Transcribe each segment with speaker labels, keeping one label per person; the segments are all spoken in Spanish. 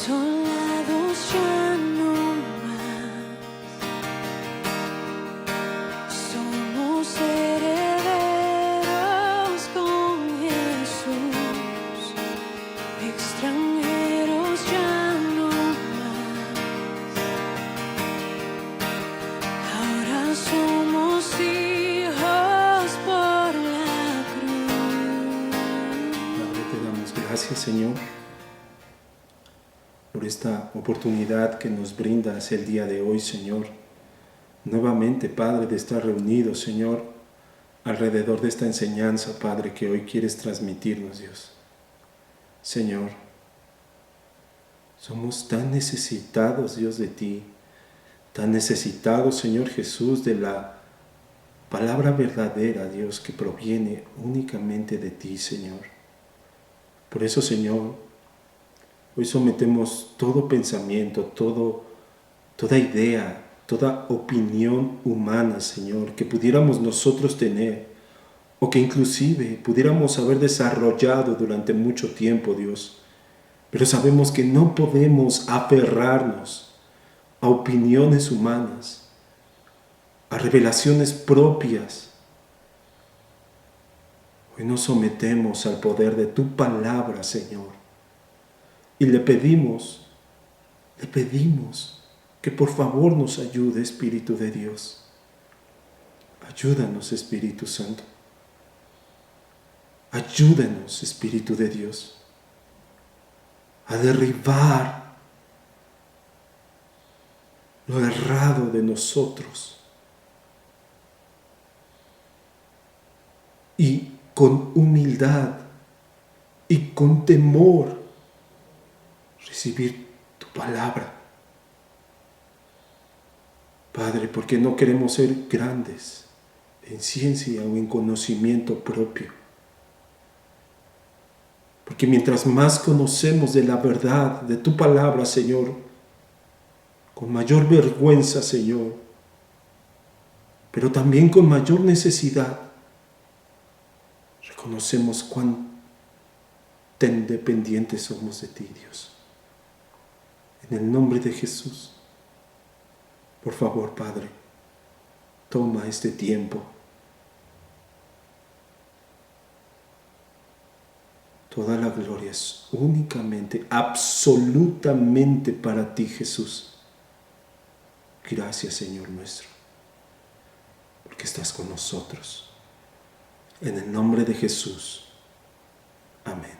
Speaker 1: Desolados ya no más, somos herederos con Jesús, extranjeros ya no más, ahora somos hijos por la cruz.
Speaker 2: Padre, te damos gracias, Señor, por esta oportunidad que nos brindas el día de hoy, Señor. Nuevamente, Padre, de estar reunidos, Señor, alrededor de esta enseñanza, Padre, que hoy quieres transmitirnos, Dios. Señor, somos tan necesitados, Dios, de ti, tan necesitados, Señor Jesús, de la palabra verdadera, Dios, que proviene únicamente de ti, Señor. Por eso, Señor, hoy sometemos todo pensamiento, toda idea, toda opinión humana, Señor, que pudiéramos nosotros tener, o que inclusive pudiéramos haber desarrollado durante mucho tiempo, Dios. Pero sabemos que no podemos aferrarnos a opiniones humanas, a revelaciones propias. Hoy nos sometemos al poder de tu palabra, Señor. Y le pedimos que por favor nos ayude, Espíritu de Dios. Ayúdanos, Espíritu Santo. Ayúdanos, Espíritu de Dios, a derribar lo errado de nosotros y con humildad y con temor recibir tu palabra. Padre, porque no queremos ser grandes en ciencia o en conocimiento propio. Porque mientras más conocemos de la verdad, de tu palabra, Señor, con mayor vergüenza, Señor, pero también con mayor necesidad, reconocemos cuán tan dependientes somos de ti, Dios. En el nombre de Jesús, por favor, Padre, toma este tiempo. Toda la gloria es únicamente, absolutamente para ti, Jesús. Gracias, Señor nuestro, porque estás con nosotros. En el nombre de Jesús. Amén.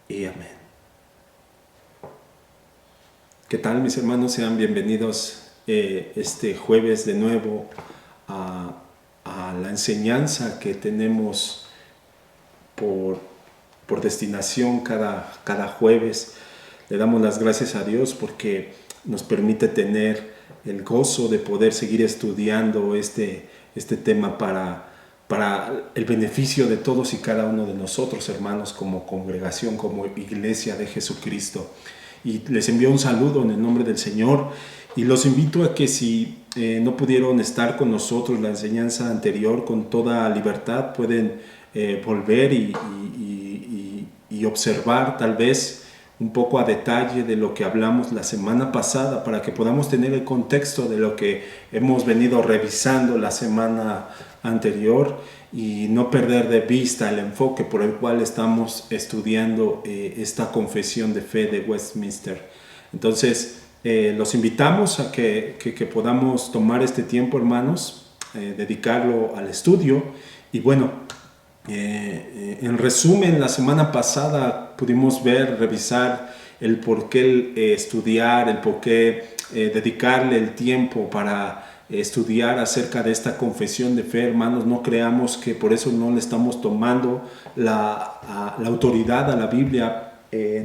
Speaker 2: Y amén. ¿Qué tal, mis hermanos? Sean bienvenidos este jueves de nuevo a la enseñanza que tenemos por destinación cada jueves. Le damos las gracias a Dios porque nos permite tener el gozo de poder seguir estudiando este tema para el beneficio de todos y cada uno de nosotros, hermanos, como congregación, como iglesia de Jesucristo. Y les envío un saludo en el nombre del Señor y los invito a que si no pudieron estar con nosotros la enseñanza anterior, con toda libertad pueden volver y observar tal vez un poco a detalle de lo que hablamos la semana pasada para que podamos tener el contexto de lo que hemos venido revisando la semana anterior y no perder de vista el enfoque por el cual estamos estudiando esta confesión de fe de Westminster. Entonces, los invitamos a que podamos tomar este tiempo, hermanos, dedicarlo al estudio. Y bueno, en resumen, la semana pasada pudimos revisar el por qué estudiar, el por qué dedicarle el tiempo para estudiar acerca de esta confesión de fe, hermanos. No creamos que por eso no le estamos tomando la autoridad a la Biblia.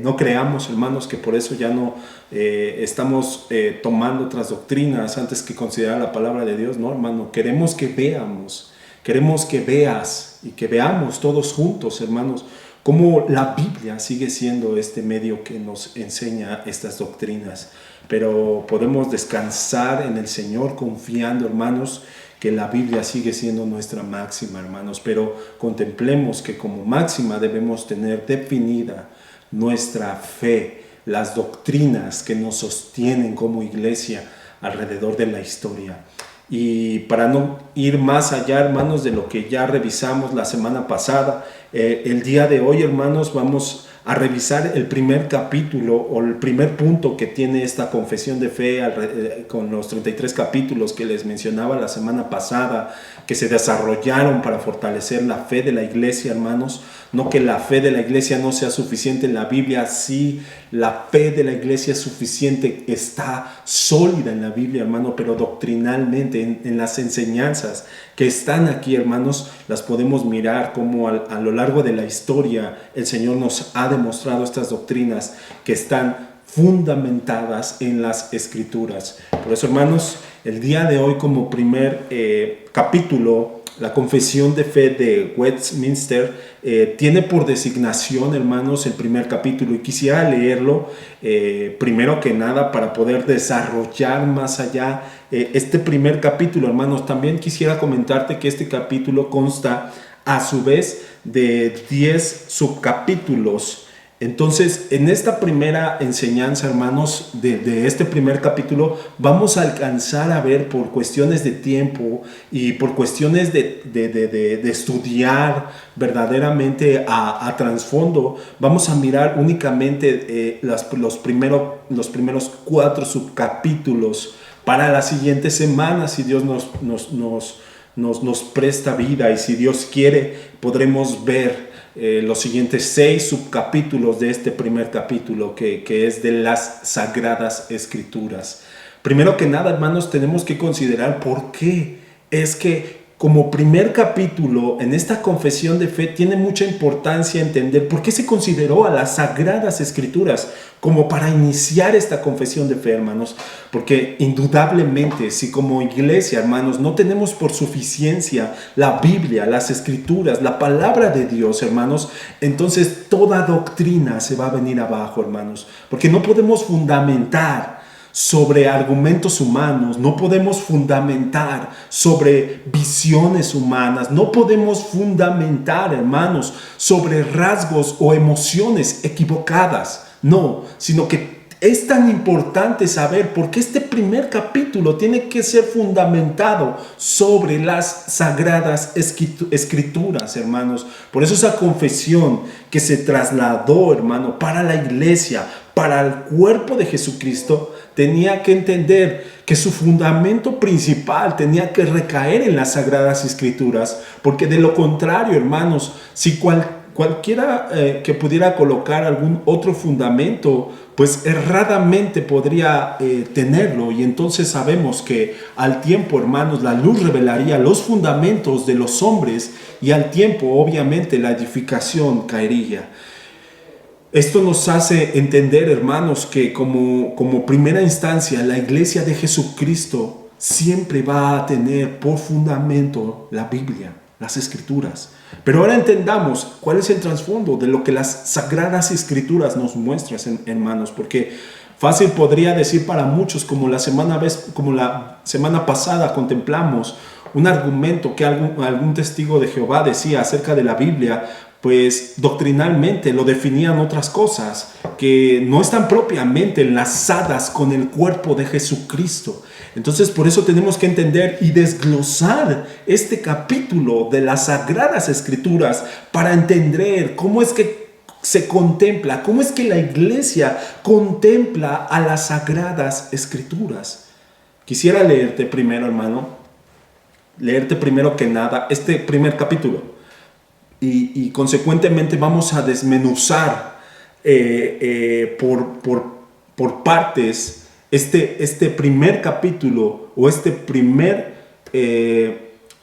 Speaker 2: No creamos, hermanos, que por eso ya no estamos tomando otras doctrinas antes que considerar la palabra de Dios. No, hermano, queremos que veamos, queremos que veas y que veamos todos juntos, hermanos, cómo la Biblia sigue siendo este medio que nos enseña estas doctrinas. Pero podemos descansar en el Señor confiando, hermanos, que la Biblia sigue siendo nuestra máxima, hermanos. Pero contemplemos que como máxima debemos tener definida nuestra fe, las doctrinas que nos sostienen como iglesia alrededor de la historia. Y para no ir más allá, hermanos, de lo que ya revisamos la semana pasada, el día de hoy, hermanos, vamos a revisar el primer capítulo o el primer punto que tiene esta confesión de fe con los 33 capítulos que les mencionaba la semana pasada, que se desarrollaron para fortalecer la fe de la iglesia, hermanos. No que la fe de la iglesia no sea suficiente en la Biblia, sí, la fe de la iglesia es suficiente, está sólida en la Biblia, hermano, pero doctrinalmente, en las enseñanzas que están aquí, hermanos, las podemos mirar como a lo largo de la historia el Señor nos ha demostrado estas doctrinas que están fundamentadas en las Escrituras. Por eso, hermanos, el día de hoy como primer capítulo, la confesión de fe de Westminster tiene por designación, hermanos, el primer capítulo, y quisiera leerlo primero que nada para poder desarrollar más allá este primer capítulo, hermanos. También quisiera comentarte que este capítulo consta a su vez de 10 subcapítulos. Entonces, en esta primera enseñanza, hermanos, de este primer capítulo, vamos a alcanzar a ver por cuestiones de tiempo y por cuestiones de estudiar verdaderamente a trasfondo, vamos a mirar únicamente los primeros 4 subcapítulos para la siguiente semana, si Dios nos presta vida y si Dios quiere, podremos ver los siguientes 6 subcapítulos de este primer capítulo que es de las Sagradas Escrituras. Primero que nada, hermanos, tenemos que considerar por qué es que como primer capítulo en esta confesión de fe tiene mucha importancia entender por qué se consideró a las Sagradas Escrituras como para iniciar esta confesión de fe, hermanos. Porque indudablemente, si como iglesia, hermanos, no tenemos por suficiencia la Biblia, las Escrituras, la palabra de Dios, hermanos, entonces toda doctrina se va a venir abajo, hermanos. Porque no podemos fundamentar sobre argumentos humanos, no podemos fundamentar sobre visiones humanas, no podemos fundamentar, hermanos, sobre rasgos o emociones equivocadas, no, sino que es tan importante saber por qué este primer capítulo tiene que ser fundamentado sobre las Sagradas Escrituras, hermanos. Por eso esa confesión que se trasladó, hermano, para la iglesia, para el cuerpo de Jesucristo, tenía que entender que su fundamento principal tenía que recaer en las Sagradas Escrituras, porque de lo contrario, hermanos, si cualquiera que pudiera colocar algún otro fundamento, pues erradamente podría tenerlo, y entonces sabemos que al tiempo, hermanos, la luz revelaría los fundamentos de los hombres y al tiempo, obviamente, la edificación caería. Esto nos hace entender, hermanos, que como primera instancia la iglesia de Jesucristo siempre va a tener por fundamento la Biblia, las Escrituras. Pero ahora entendamos cuál es el trasfondo de lo que las Sagradas Escrituras nos muestran, hermanos, porque fácil podría decir para muchos, como la semana pasada contemplamos un argumento que algún testigo de Jehová decía acerca de la Biblia, pues doctrinalmente lo definían otras cosas que no están propiamente enlazadas con el cuerpo de Jesucristo. Entonces, por eso tenemos que entender y desglosar este capítulo de las Sagradas Escrituras para entender cómo es que se contempla, cómo es que la iglesia contempla a las Sagradas Escrituras. Quisiera leerte primero, hermano, que nada este primer capítulo. Y consecuentemente vamos a desmenuzar por partes este primer capítulo o este primer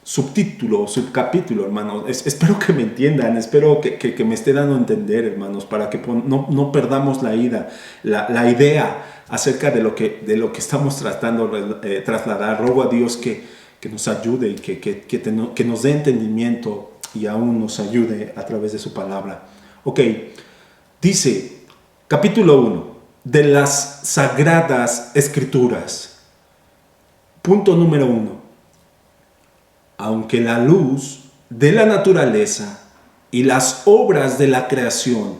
Speaker 2: subcapítulo, hermanos. Espero que me entiendan, espero que me esté dando a entender, hermanos, para que no perdamos la idea acerca de lo que estamos tratando de trasladar. Ruego a Dios que nos ayude y que nos dé entendimiento y aún nos ayude a través de su palabra. Ok, dice, capítulo 1, de las Sagradas Escrituras. Punto número 1. Aunque la luz de la naturaleza y las obras de la creación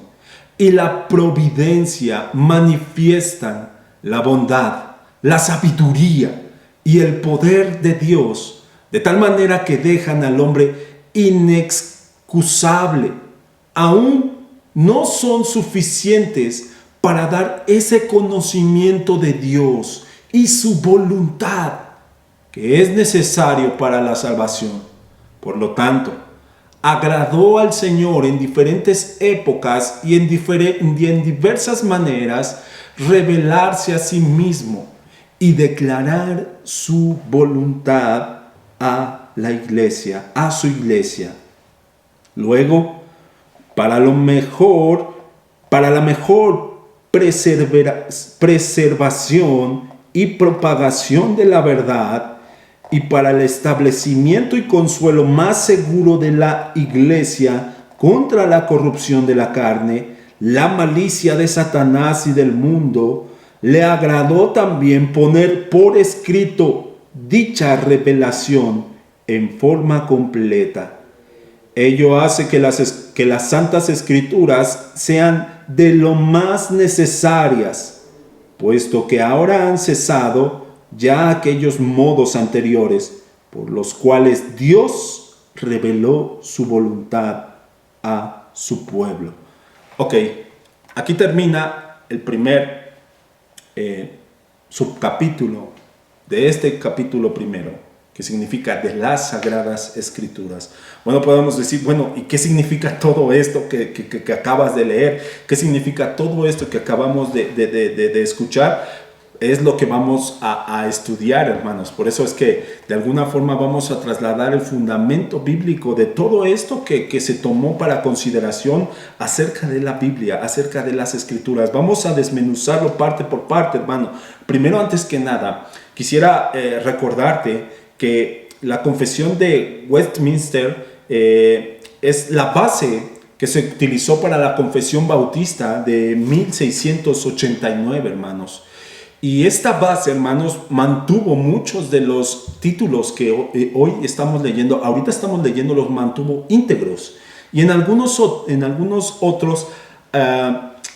Speaker 2: y la providencia manifiestan la bondad, la sabiduría y el poder de Dios, de tal manera que dejan al hombre inexcusable. Aún no son suficientes para dar ese conocimiento de Dios y su voluntad que es necesario para la salvación. Por lo tanto, agradó al Señor en diferentes épocas y en diversas maneras revelarse a sí mismo y declarar su voluntad a la iglesia, a su iglesia. Luego, para la mejor preservación y propagación de la verdad, y para el establecimiento y consuelo más seguro de la iglesia contra la corrupción de la carne, la malicia de Satanás y del mundo, le agradó también poner por escrito dicha revelación en forma completa. Ello hace que las santas escrituras sean de lo más necesarias, puesto que ahora han cesado ya aquellos modos anteriores por los cuales Dios reveló su voluntad a su pueblo. Ok, aquí termina el primer subcapítulo de este capítulo primero, que significa de las Sagradas Escrituras. Bueno, podemos decir, bueno, ¿y qué significa todo esto que acabas de leer? ¿Qué significa todo esto que acabamos de escuchar? Es lo que vamos a estudiar, hermanos. Por eso es que de alguna forma vamos a trasladar el fundamento bíblico de todo esto que se tomó para consideración acerca de la Biblia, acerca de las Escrituras. Vamos a desmenuzarlo parte por parte, hermano. Primero, antes que nada, quisiera recordarte que la Confesión de Westminster es la base que se utilizó para la Confesión Bautista de 1689, hermanos. Y esta base, hermanos, mantuvo muchos de los títulos que hoy estamos leyendo, ahorita estamos leyendo, los mantuvo íntegros. Y en algunos otros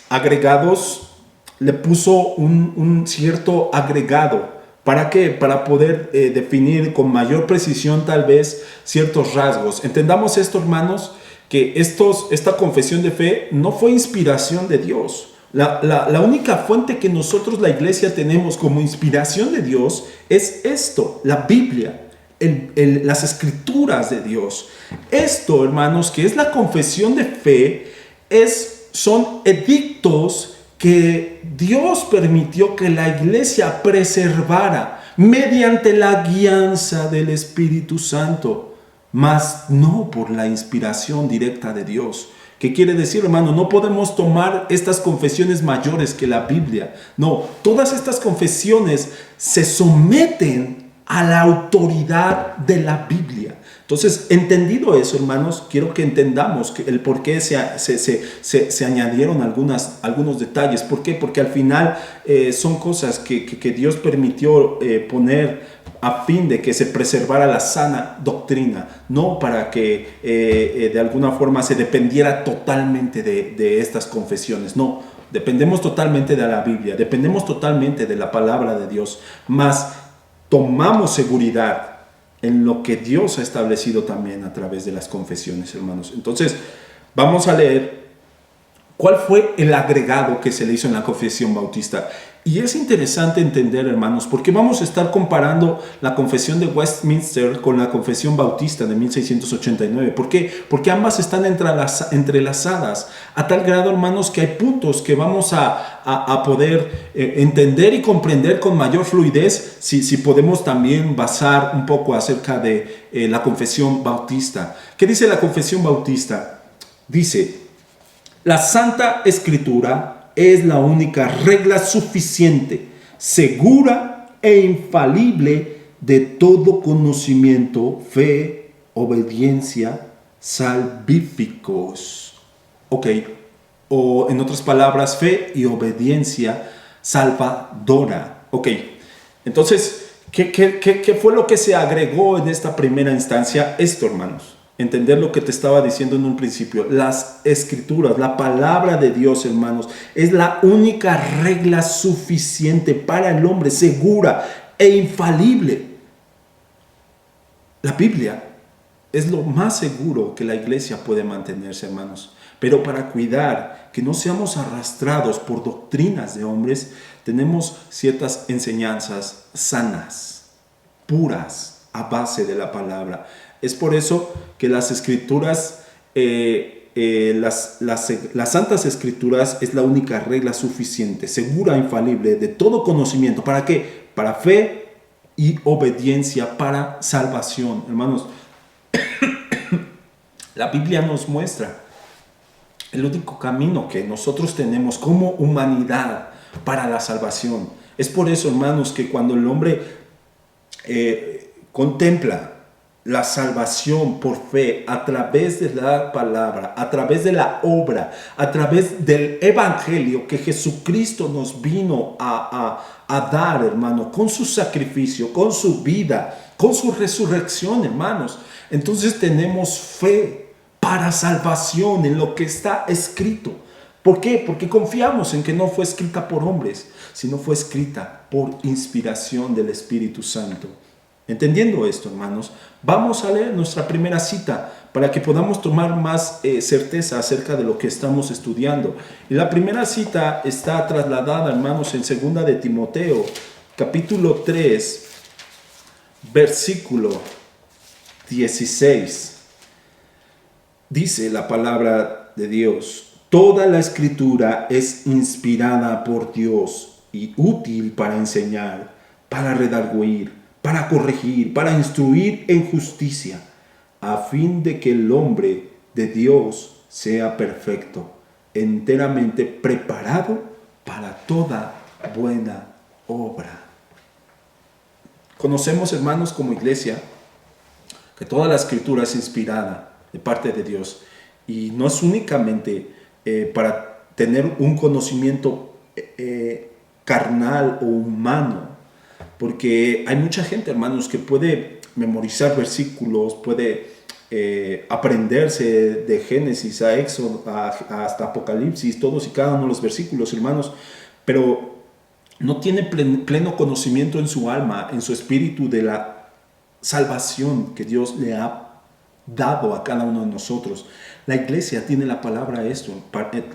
Speaker 2: agregados le puso un cierto agregado. ¿Para qué? Para poder definir con mayor precisión tal vez ciertos rasgos. Entendamos esto, hermanos, que esta confesión de fe no fue inspiración de Dios. La única fuente que nosotros, la iglesia, tenemos como inspiración de Dios es esto, la Biblia, las Escrituras de Dios. Esto, hermanos, que es la confesión de fe, son edictos que Dios permitió que la iglesia preservara mediante la guianza del Espíritu Santo, mas no por la inspiración directa de Dios. ¿Qué quiere decir, hermano? No podemos tomar estas confesiones mayores que la Biblia. No, todas estas confesiones se someten a la autoridad de la Biblia. Entonces, entendido eso, hermanos, quiero que entendamos el por qué se añadieron algunos detalles. ¿Por qué? Porque al final son cosas que Dios permitió poner a fin de que se preservara la sana doctrina, no para que de alguna forma se dependiera totalmente de estas confesiones. No, dependemos totalmente de la Biblia, dependemos totalmente de la palabra de Dios, mas tomamos seguridad en lo que Dios ha establecido también a través de las confesiones, hermanos. Entonces, vamos a leer cuál fue el agregado que se le hizo en la confesión bautista. Y es interesante entender, hermanos, porque vamos a estar comparando la confesión de Westminster con la confesión bautista de 1689. ¿Por qué? Porque ambas están entrelazadas a tal grado, hermanos, que hay puntos que vamos a poder entender y comprender con mayor fluidez si podemos también basar un poco acerca de la confesión bautista. ¿Qué dice la confesión bautista? Dice: la Santa Escritura es la única regla suficiente, segura e infalible de todo conocimiento, fe, obediencia, salvíficos. Ok, o en otras palabras, fe y obediencia salvadora. Ok, entonces, ¿qué fue lo que se agregó en esta primera instancia? Esto, hermanos. entender lo que te estaba diciendo en un principio. Las escrituras, la palabra de Dios, hermanos, es la única regla suficiente para el hombre, segura e infalible. La Biblia es lo más seguro que la iglesia puede mantenerse, hermanos. Pero para cuidar que no seamos arrastrados por doctrinas de hombres, tenemos ciertas enseñanzas sanas, puras, a base de la palabra. Es por eso que las escrituras, las santas escrituras es la única regla suficiente, segura, infalible, de todo conocimiento. ¿Para qué? Para fe y obediencia, para salvación. Hermanos, la Biblia nos muestra el único camino que nosotros tenemos como humanidad para la salvación. Es por eso, hermanos, que cuando el hombre contempla la salvación por fe a través de la palabra, a través de la obra, a través del evangelio que Jesucristo nos vino a dar, hermano, con su sacrificio, con su vida, con su resurrección, hermanos. Entonces tenemos fe para salvación en lo que está escrito. ¿Por qué? Porque confiamos en que no fue escrita por hombres, sino fue escrita por inspiración del Espíritu Santo. Entendiendo esto, hermanos, vamos a leer nuestra primera cita para que podamos tomar más certeza acerca de lo que estamos estudiando. Y la primera cita está trasladada, hermanos, en 2 de Timoteo, capítulo 3, versículo 16. Dice la palabra de Dios: toda la escritura es inspirada por Dios y útil para enseñar, para redarguir, para corregir, para instruir en justicia, a fin de que el hombre de Dios sea perfecto, enteramente preparado para toda buena obra. Conocemos, hermanos, como iglesia, que toda la escritura es inspirada de parte de Dios, y no es únicamente para tener un conocimiento carnal o humano, porque hay mucha gente, hermanos, que puede memorizar versículos, puede aprenderse de Génesis a Éxodo hasta Apocalipsis, todos y cada uno de los versículos, hermanos, pero no tiene pleno conocimiento en su alma, en su espíritu, de la salvación que Dios le ha dado a cada uno de nosotros. La iglesia tiene la palabra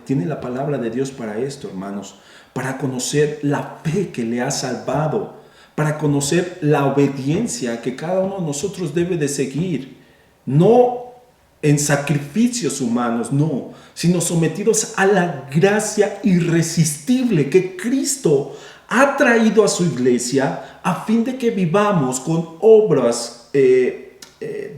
Speaker 2: tiene la palabra de Dios para esto, hermanos, para conocer la fe que le ha salvado, para conocer la obediencia que cada uno de nosotros debe de seguir, no en sacrificios humanos, no, sino sometidos a la gracia irresistible que Cristo ha traído a su iglesia, a fin de que vivamos con obras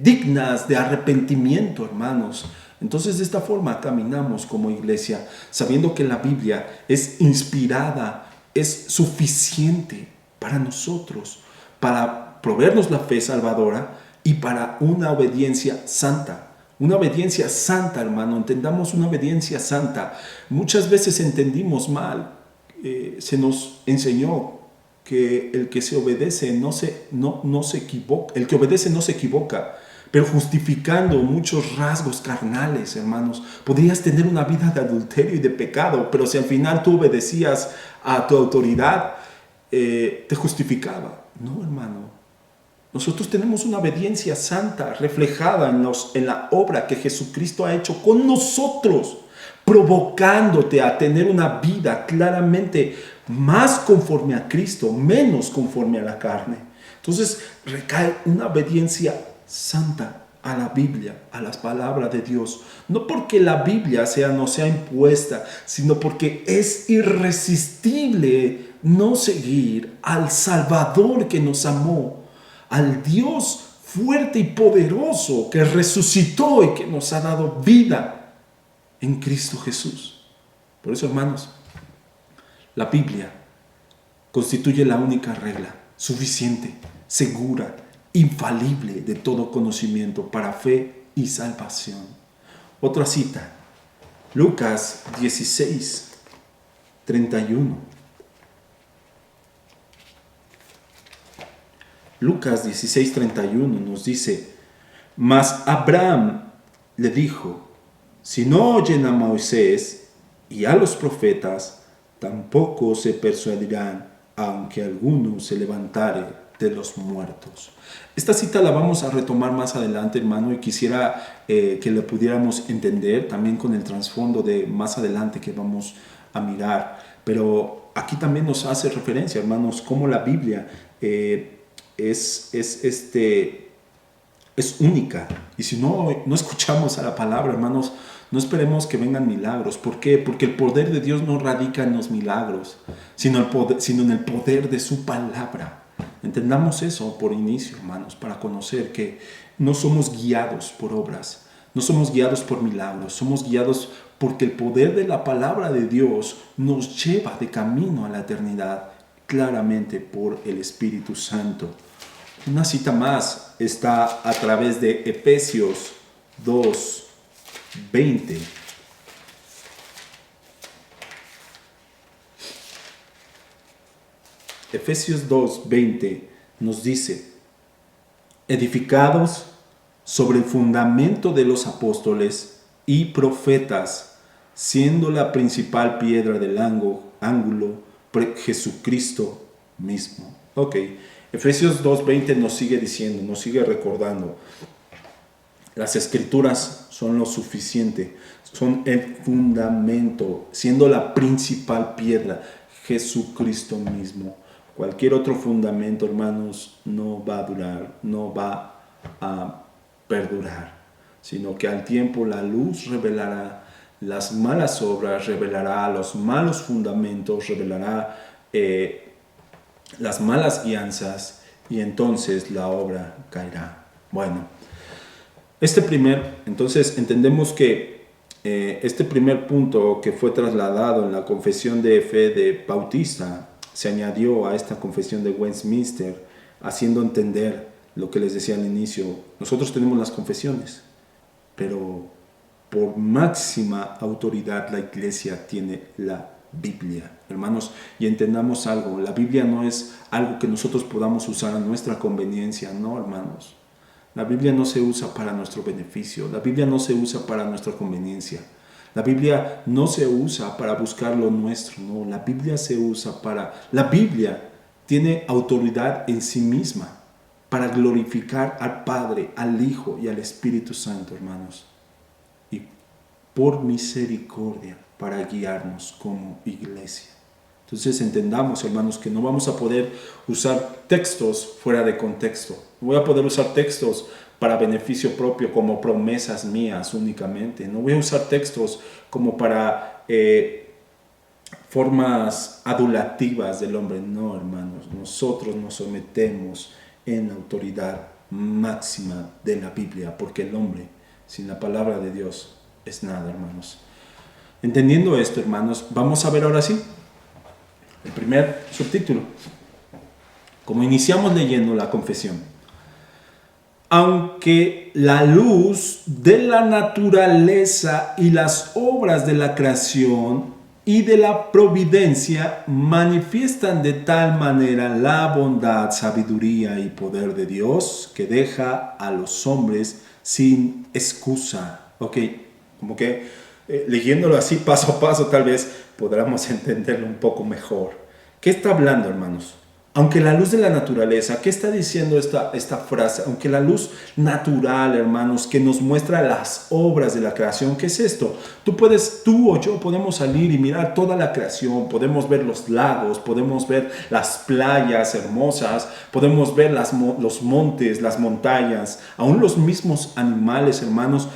Speaker 2: dignas de arrepentimiento, hermanos. Entonces, de esta forma caminamos como iglesia, sabiendo que la Biblia es inspirada, es suficiente para nosotros, para proveernos la fe salvadora y para una obediencia santa. Una obediencia santa, hermano, entendamos una obediencia santa. Muchas veces entendimos mal, se nos enseñó que el que se obedece no se equivoca, el que obedece no se equivoca, pero justificando muchos rasgos carnales, hermanos. Podrías tener una vida de adulterio y de pecado, pero si al final tú obedecías a tu autoridad, te justificaba. No, hermano. Nosotros tenemos una obediencia santa reflejada en la obra que Jesucristo ha hecho con nosotros, provocándote a tener una vida claramente más conforme a Cristo, menos conforme a la carne. Entonces recae una obediencia santa a la Biblia, a las palabras de Dios. No porque la Biblia no sea impuesta, sino porque es irresistible no seguir al Salvador que nos amó, al Dios fuerte y poderoso que resucitó y que nos ha dado vida en Cristo Jesús. Por eso, hermanos, la Biblia constituye la única regla suficiente, segura, infalible de todo conocimiento para fe y salvación. Otra cita, Lucas 16, 31. Lucas 16:31 nos dice: Mas Abraham le dijo, si no oyen a Moisés y a los profetas, tampoco se persuadirán, aunque alguno se levantare de los muertos. Esta cita la vamos a retomar más adelante, hermano, y quisiera que la pudiéramos entender también con el trasfondo de más adelante que vamos a mirar. Pero aquí también nos hace referencia, hermanos, cómo la Biblia es única. Y si no escuchamos a la palabra, hermanos, no esperemos que vengan milagros. ¿Por qué? Porque el poder de Dios no radica en los milagros, sino en el poder de su palabra. Entendamos eso por inicio, hermanos, para conocer que no somos guiados por obras, no somos guiados por milagros, somos guiados porque el poder de la palabra de Dios nos lleva de camino a la eternidad, claramente por el Espíritu Santo. Una cita más está a través de Efesios 2:20. Efesios 2:20 nos dice, edificados sobre el fundamento de los apóstoles y profetas, siendo la principal piedra del ángulo Jesucristo mismo. Ok, Efesios 2:20 nos sigue diciendo, nos sigue recordando, las escrituras son lo suficiente, son el fundamento, siendo la principal piedra, Jesucristo mismo. Cualquier otro fundamento, hermanos, no va a durar, no va a perdurar, sino que al tiempo la luz revelará las malas obras, revelará los malos fundamentos, revelará las malas guianzas, y entonces la obra caerá. Bueno, entonces entendemos que este primer punto que fue trasladado en la confesión de fe de Bautista se añadió a esta confesión de Westminster, haciendo entender lo que les decía al inicio. Nosotros tenemos las confesiones, pero por máxima autoridad la Iglesia tiene la Biblia, hermanos, y entendamos algo, la Biblia no es algo que nosotros podamos usar a nuestra conveniencia, no, hermanos. La Biblia no se usa para nuestro beneficio, la Biblia no se usa para nuestra conveniencia. La Biblia no se usa para buscar lo nuestro, no. La Biblia se usa La Biblia tiene autoridad en sí misma para glorificar al Padre, al Hijo y al Espíritu Santo, hermanos. Y por misericordia para guiarnos como iglesia. Entonces entendamos, hermanos, que no vamos a poder usar textos fuera de contexto. No voy a poder usar textos para beneficio propio como promesas mías únicamente. No voy a usar textos como para formas adulativas del hombre. No, hermanos, nosotros nos sometemos en la autoridad máxima de la Biblia, porque el hombre sin la palabra de Dios es nada, hermanos. Entendiendo esto, hermanos, vamos a ver ahora sí el primer subtítulo. Como iniciamos leyendo la confesión, aunque la luz de la naturaleza y las obras de la creación y de la providencia manifiestan de tal manera la bondad, sabiduría y poder de Dios que deja a los hombres sin excusa. Ok, como que leyéndolo así paso a paso tal vez podamos entenderlo un poco mejor. ¿Qué está hablando, hermanos? Aunque la luz de la naturaleza, ¿qué está diciendo esta frase? Aunque la luz natural, hermanos, que nos muestra las obras de la creación, ¿qué es esto? Tú o yo podemos salir y mirar toda la creación, podemos ver los lagos, podemos ver las playas hermosas, podemos ver los montes, las montañas, aún los mismos animales, hermanos.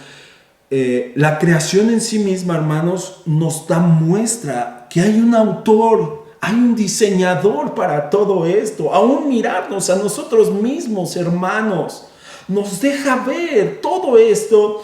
Speaker 2: La creación en sí misma, hermanos, nos da muestra que hay un autor, hay un diseñador para todo esto. Aún mirarnos a nosotros mismos, hermanos, nos deja ver todo esto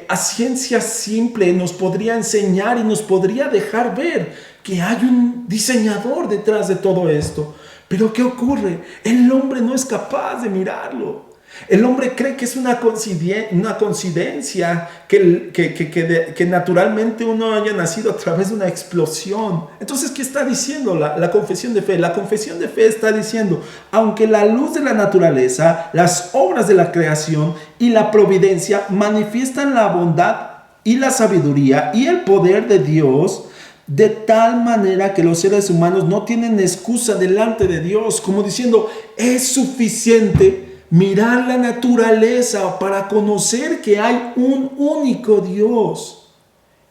Speaker 2: a ciencia simple. Nos podría enseñar y nos podría dejar ver que hay un diseñador detrás de todo esto. Pero ¿qué ocurre? El hombre no es capaz de mirarlo. El hombre cree que es una coincidencia que naturalmente uno haya nacido a través de una explosión. Entonces, ¿qué está diciendo la confesión de fe? La confesión de fe está diciendo, aunque la luz de la naturaleza, las obras de la creación y la providencia manifiestan la bondad y la sabiduría y el poder de Dios, de tal manera que los seres humanos no tienen excusa delante de Dios, como diciendo, es suficiente mirar la naturaleza para conocer que hay un único Dios.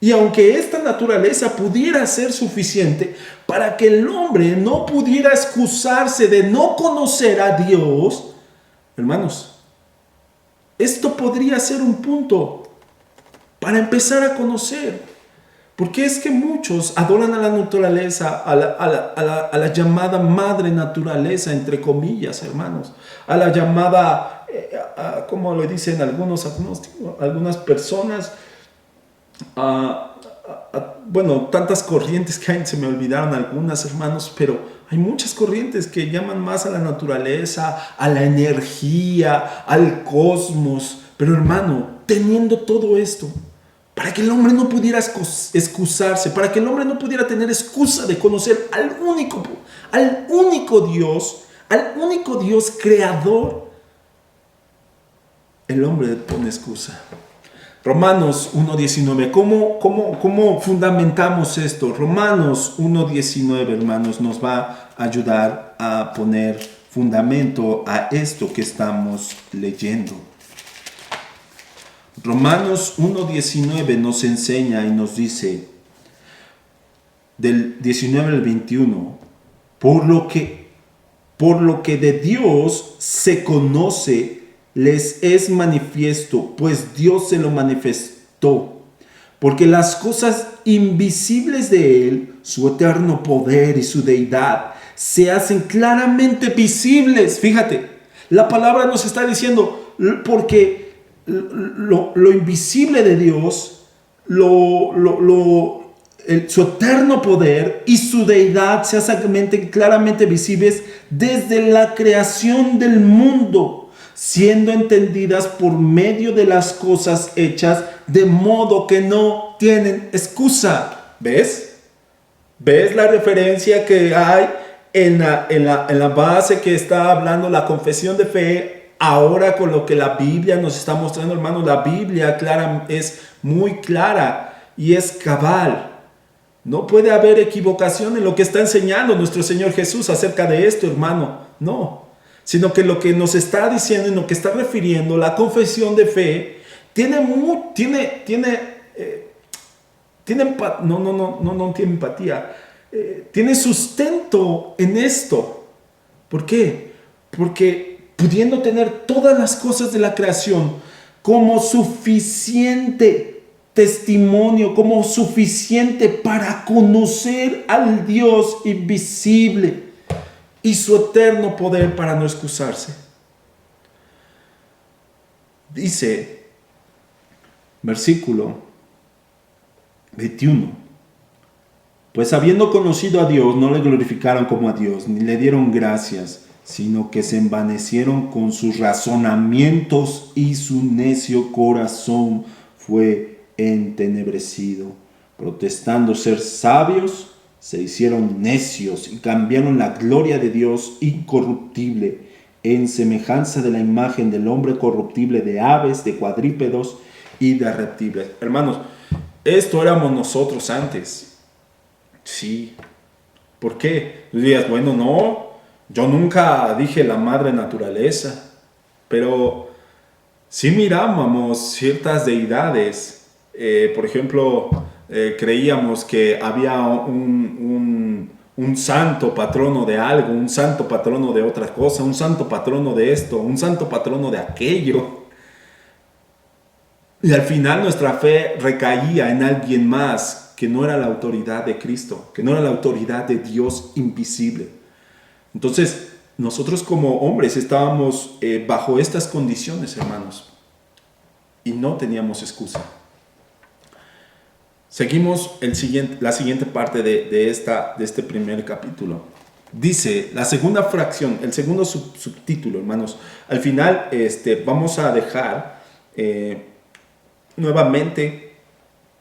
Speaker 2: Y aunque esta naturaleza pudiera ser suficiente para que el hombre no pudiera excusarse de no conocer a Dios, hermanos, esto podría ser un punto para empezar a conocer. Porque es que muchos adoran a la naturaleza, a la llamada madre naturaleza, entre comillas, hermanos. A la llamada, como lo dicen algunas personas, bueno, tantas corrientes que hay, se me olvidaron algunas, hermanos, pero hay muchas corrientes que llaman más a la naturaleza, a la energía, al cosmos. Pero hermano, teniendo todo esto, para que el hombre no pudiera excusarse, para que el hombre no pudiera tener excusa de conocer al único Dios creador, el hombre pone excusa. Romanos 1:19, ¿cómo fundamentamos esto? Romanos 1:19, hermanos, nos va a ayudar a poner fundamento a esto que estamos leyendo. Romanos 1:19 nos enseña y nos dice, del 19 al 21, por lo que de Dios se conoce, les es manifiesto, pues Dios se lo manifestó, porque las cosas invisibles de Él, su eterno poder y su deidad, se hacen claramente visibles. Fíjate, la palabra nos está diciendo, porque lo invisible de Dios, su eterno poder y su deidad se hacen claramente visibles desde la creación del mundo, siendo entendidas por medio de las cosas hechas, de modo que no tienen excusa. ¿Ves? ¿Ves la referencia que hay en la base que está hablando la confesión de fe? Ahora con lo que la Biblia nos está mostrando, hermanos, la Biblia es muy clara y es cabal. No puede haber equivocación en lo que está enseñando nuestro Señor Jesús acerca de esto, hermano. No, sino que lo que nos está diciendo, en lo que está refiriendo la confesión de fe, tiene empatía, tiene sustento en esto. ¿Por qué? Porque pudiendo tener todas las cosas de la creación como suficiente testimonio, como suficiente para conocer al Dios invisible y su eterno poder para no excusarse. Dice, versículo 21, pues habiendo conocido a Dios, no le glorificaron como a Dios, ni le dieron gracias, sino que se envanecieron con sus razonamientos y su necio corazón fue entenebrecido. Protestando ser sabios, se hicieron necios y cambiaron la gloria de Dios incorruptible en semejanza de la imagen del hombre corruptible, de aves, de cuadrúpedos y de reptiles. Hermanos, esto éramos nosotros antes. Sí. ¿Por qué? Tú dirías, bueno, no. Yo nunca dije la madre naturaleza, pero sí mirábamos ciertas deidades. Por ejemplo, creíamos que había un santo patrono de algo, un santo patrono de otra cosa, un santo patrono de esto, un santo patrono de aquello. Y al final nuestra fe recaía en alguien más que no era la autoridad de Cristo, que no era la autoridad de Dios invisible. Entonces, nosotros como hombres estábamos bajo estas condiciones, hermanos, y no teníamos excusa. Seguimos la siguiente parte de este primer capítulo. Dice, la segunda fracción, el segundo subtítulo, hermanos. Al final vamos a dejar nuevamente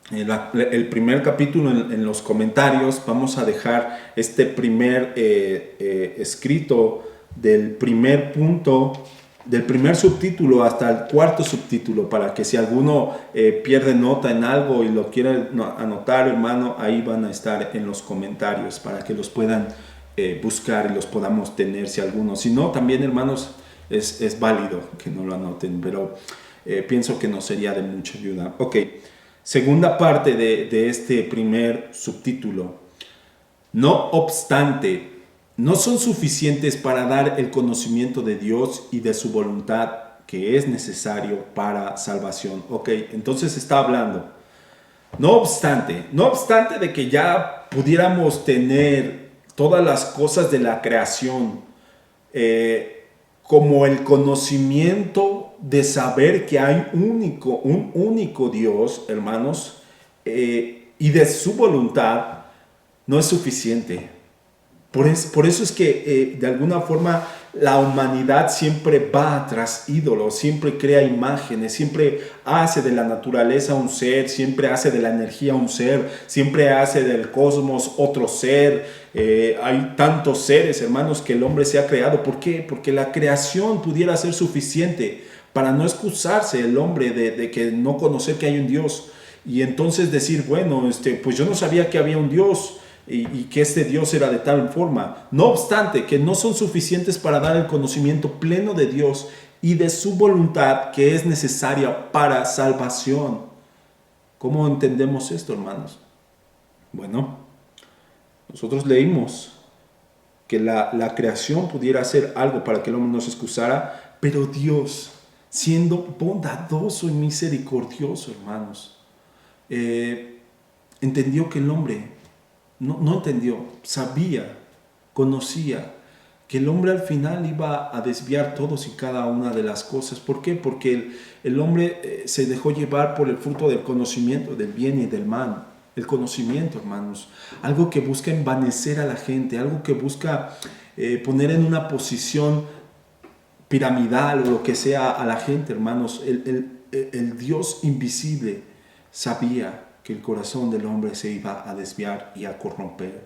Speaker 2: el primer capítulo en los comentarios. Vamos a dejar este primer escrito del primer punto, del primer subtítulo hasta el cuarto subtítulo, para que si alguno pierde nota en algo y lo quiere anotar, hermano, ahí van a estar en los comentarios para que los puedan buscar y los podamos tener si alguno. Si no, también, hermanos, es válido que no lo anoten, pero pienso que nos sería de mucha ayuda. Ok, segunda parte de este primer subtítulo. No obstante, no son suficientes para dar el conocimiento de Dios y de su voluntad que es necesario para salvación. Ok, entonces está hablando. No obstante de que ya pudiéramos tener todas las cosas de la creación, como el conocimiento de saber que hay un único Dios, hermanos, y de su voluntad, no es suficiente. Por eso es que de alguna forma la humanidad siempre va tras ídolos, siempre crea imágenes, siempre hace de la naturaleza un ser, siempre hace de la energía un ser, siempre hace del cosmos otro ser. Hay tantos seres, hermanos, que el hombre se ha creado. ¿Por qué? Porque la creación pudiera ser suficiente para no excusarse el hombre de que no conocer que hay un Dios. Y entonces decir, bueno, pues yo no sabía que había un Dios. Y que este Dios era de tal forma. No obstante, que no son suficientes para dar el conocimiento pleno de Dios y de su voluntad que es necesaria para salvación. ¿Cómo entendemos esto, hermanos? Bueno, nosotros leímos que la creación pudiera hacer algo para que el hombre no se excusara, pero Dios, siendo bondadoso y misericordioso, hermanos, entendió que el hombre no entendió, sabía, conocía que el hombre al final iba a desviar todos y cada una de las cosas. ¿Por qué? Porque el hombre se dejó llevar por el fruto del conocimiento del bien y del mal. El conocimiento, hermanos, algo que busca envanecer a la gente, algo que busca poner en una posición piramidal o lo que sea a la gente, hermanos. El Dios invisible sabía que el corazón del hombre se iba a desviar y a corromper.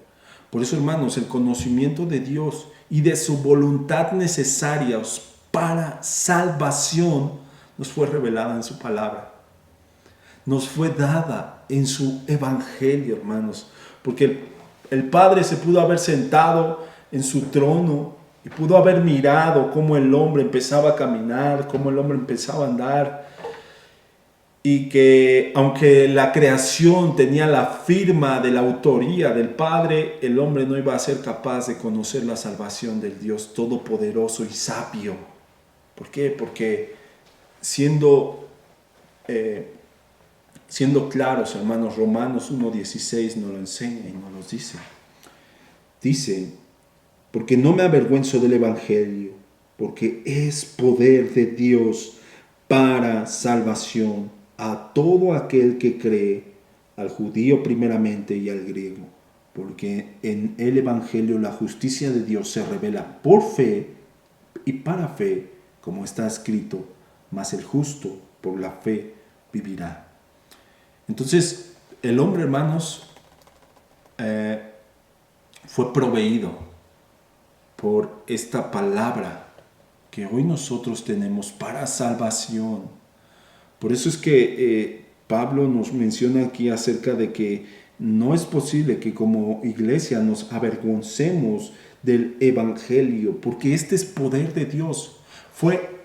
Speaker 2: Por eso, hermanos, el conocimiento de Dios y de su voluntad necesarios para salvación nos fue revelada en su palabra. Nos fue dada en su evangelio, hermanos. Porque el Padre se pudo haber sentado en su trono y pudo haber mirado cómo el hombre empezaba a caminar, cómo el hombre empezaba a andar. Y que aunque la creación tenía la firma de la autoría del Padre, el hombre no iba a ser capaz de conocer la salvación del Dios todopoderoso y sabio. ¿Por qué? Porque siendo claros, hermanos, Romanos 1:16 nos lo enseña y nos lo dice. Dice, porque no me avergüenzo del Evangelio, porque es poder de Dios para salvación a todo aquel que cree, al judío primeramente y al griego, porque en el Evangelio la justicia de Dios se revela por fe y para fe, como está escrito, mas el justo por la fe vivirá. Entonces, el hombre, hermanos, fue proveído por esta palabra que hoy nosotros tenemos para salvación. Por eso es que Pablo nos menciona aquí acerca de que no es posible que como iglesia nos avergoncemos del Evangelio, porque este es poder de Dios. Fue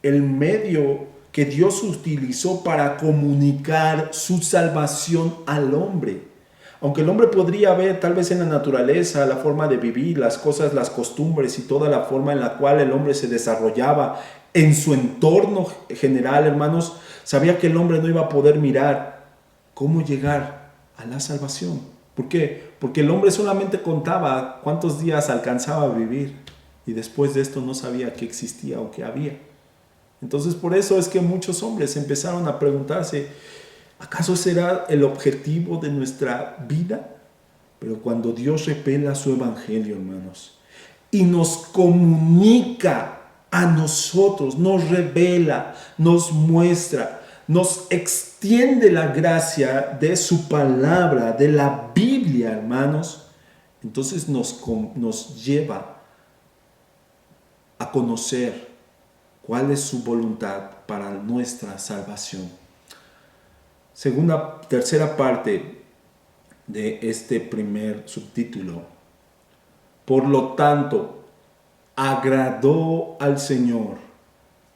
Speaker 2: el medio que Dios utilizó para comunicar su salvación al hombre. Aunque el hombre podría ver tal vez en la naturaleza la forma de vivir, las cosas, las costumbres y toda la forma en la cual el hombre se desarrollaba en su entorno general, hermanos, sabía que el hombre no iba a poder mirar cómo llegar a la salvación. ¿Por qué? Porque el hombre solamente contaba cuántos días alcanzaba a vivir y después de esto no sabía que existía o que había. Entonces por eso es que muchos hombres empezaron a preguntarse, ¿acaso será el objetivo de nuestra vida? Pero cuando Dios revela su evangelio, hermanos, y nos comunica a nosotros, nos revela, nos muestra, nos extiende la gracia de su palabra, de la Biblia, hermanos, entonces nos lleva a conocer cuál es su voluntad para nuestra salvación. Tercera parte de este primer subtítulo. Por lo tanto, agradó al Señor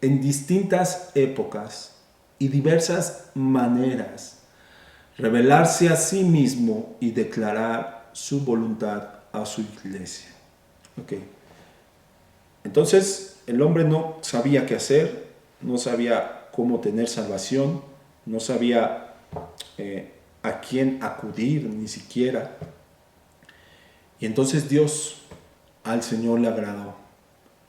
Speaker 2: en distintas épocas y diversas maneras revelarse a sí mismo y declarar su voluntad a su iglesia. Okay. Entonces el hombre no sabía qué hacer, no sabía cómo tener salvación, no sabía a quién acudir ni siquiera. Y entonces Dios al Señor le agradó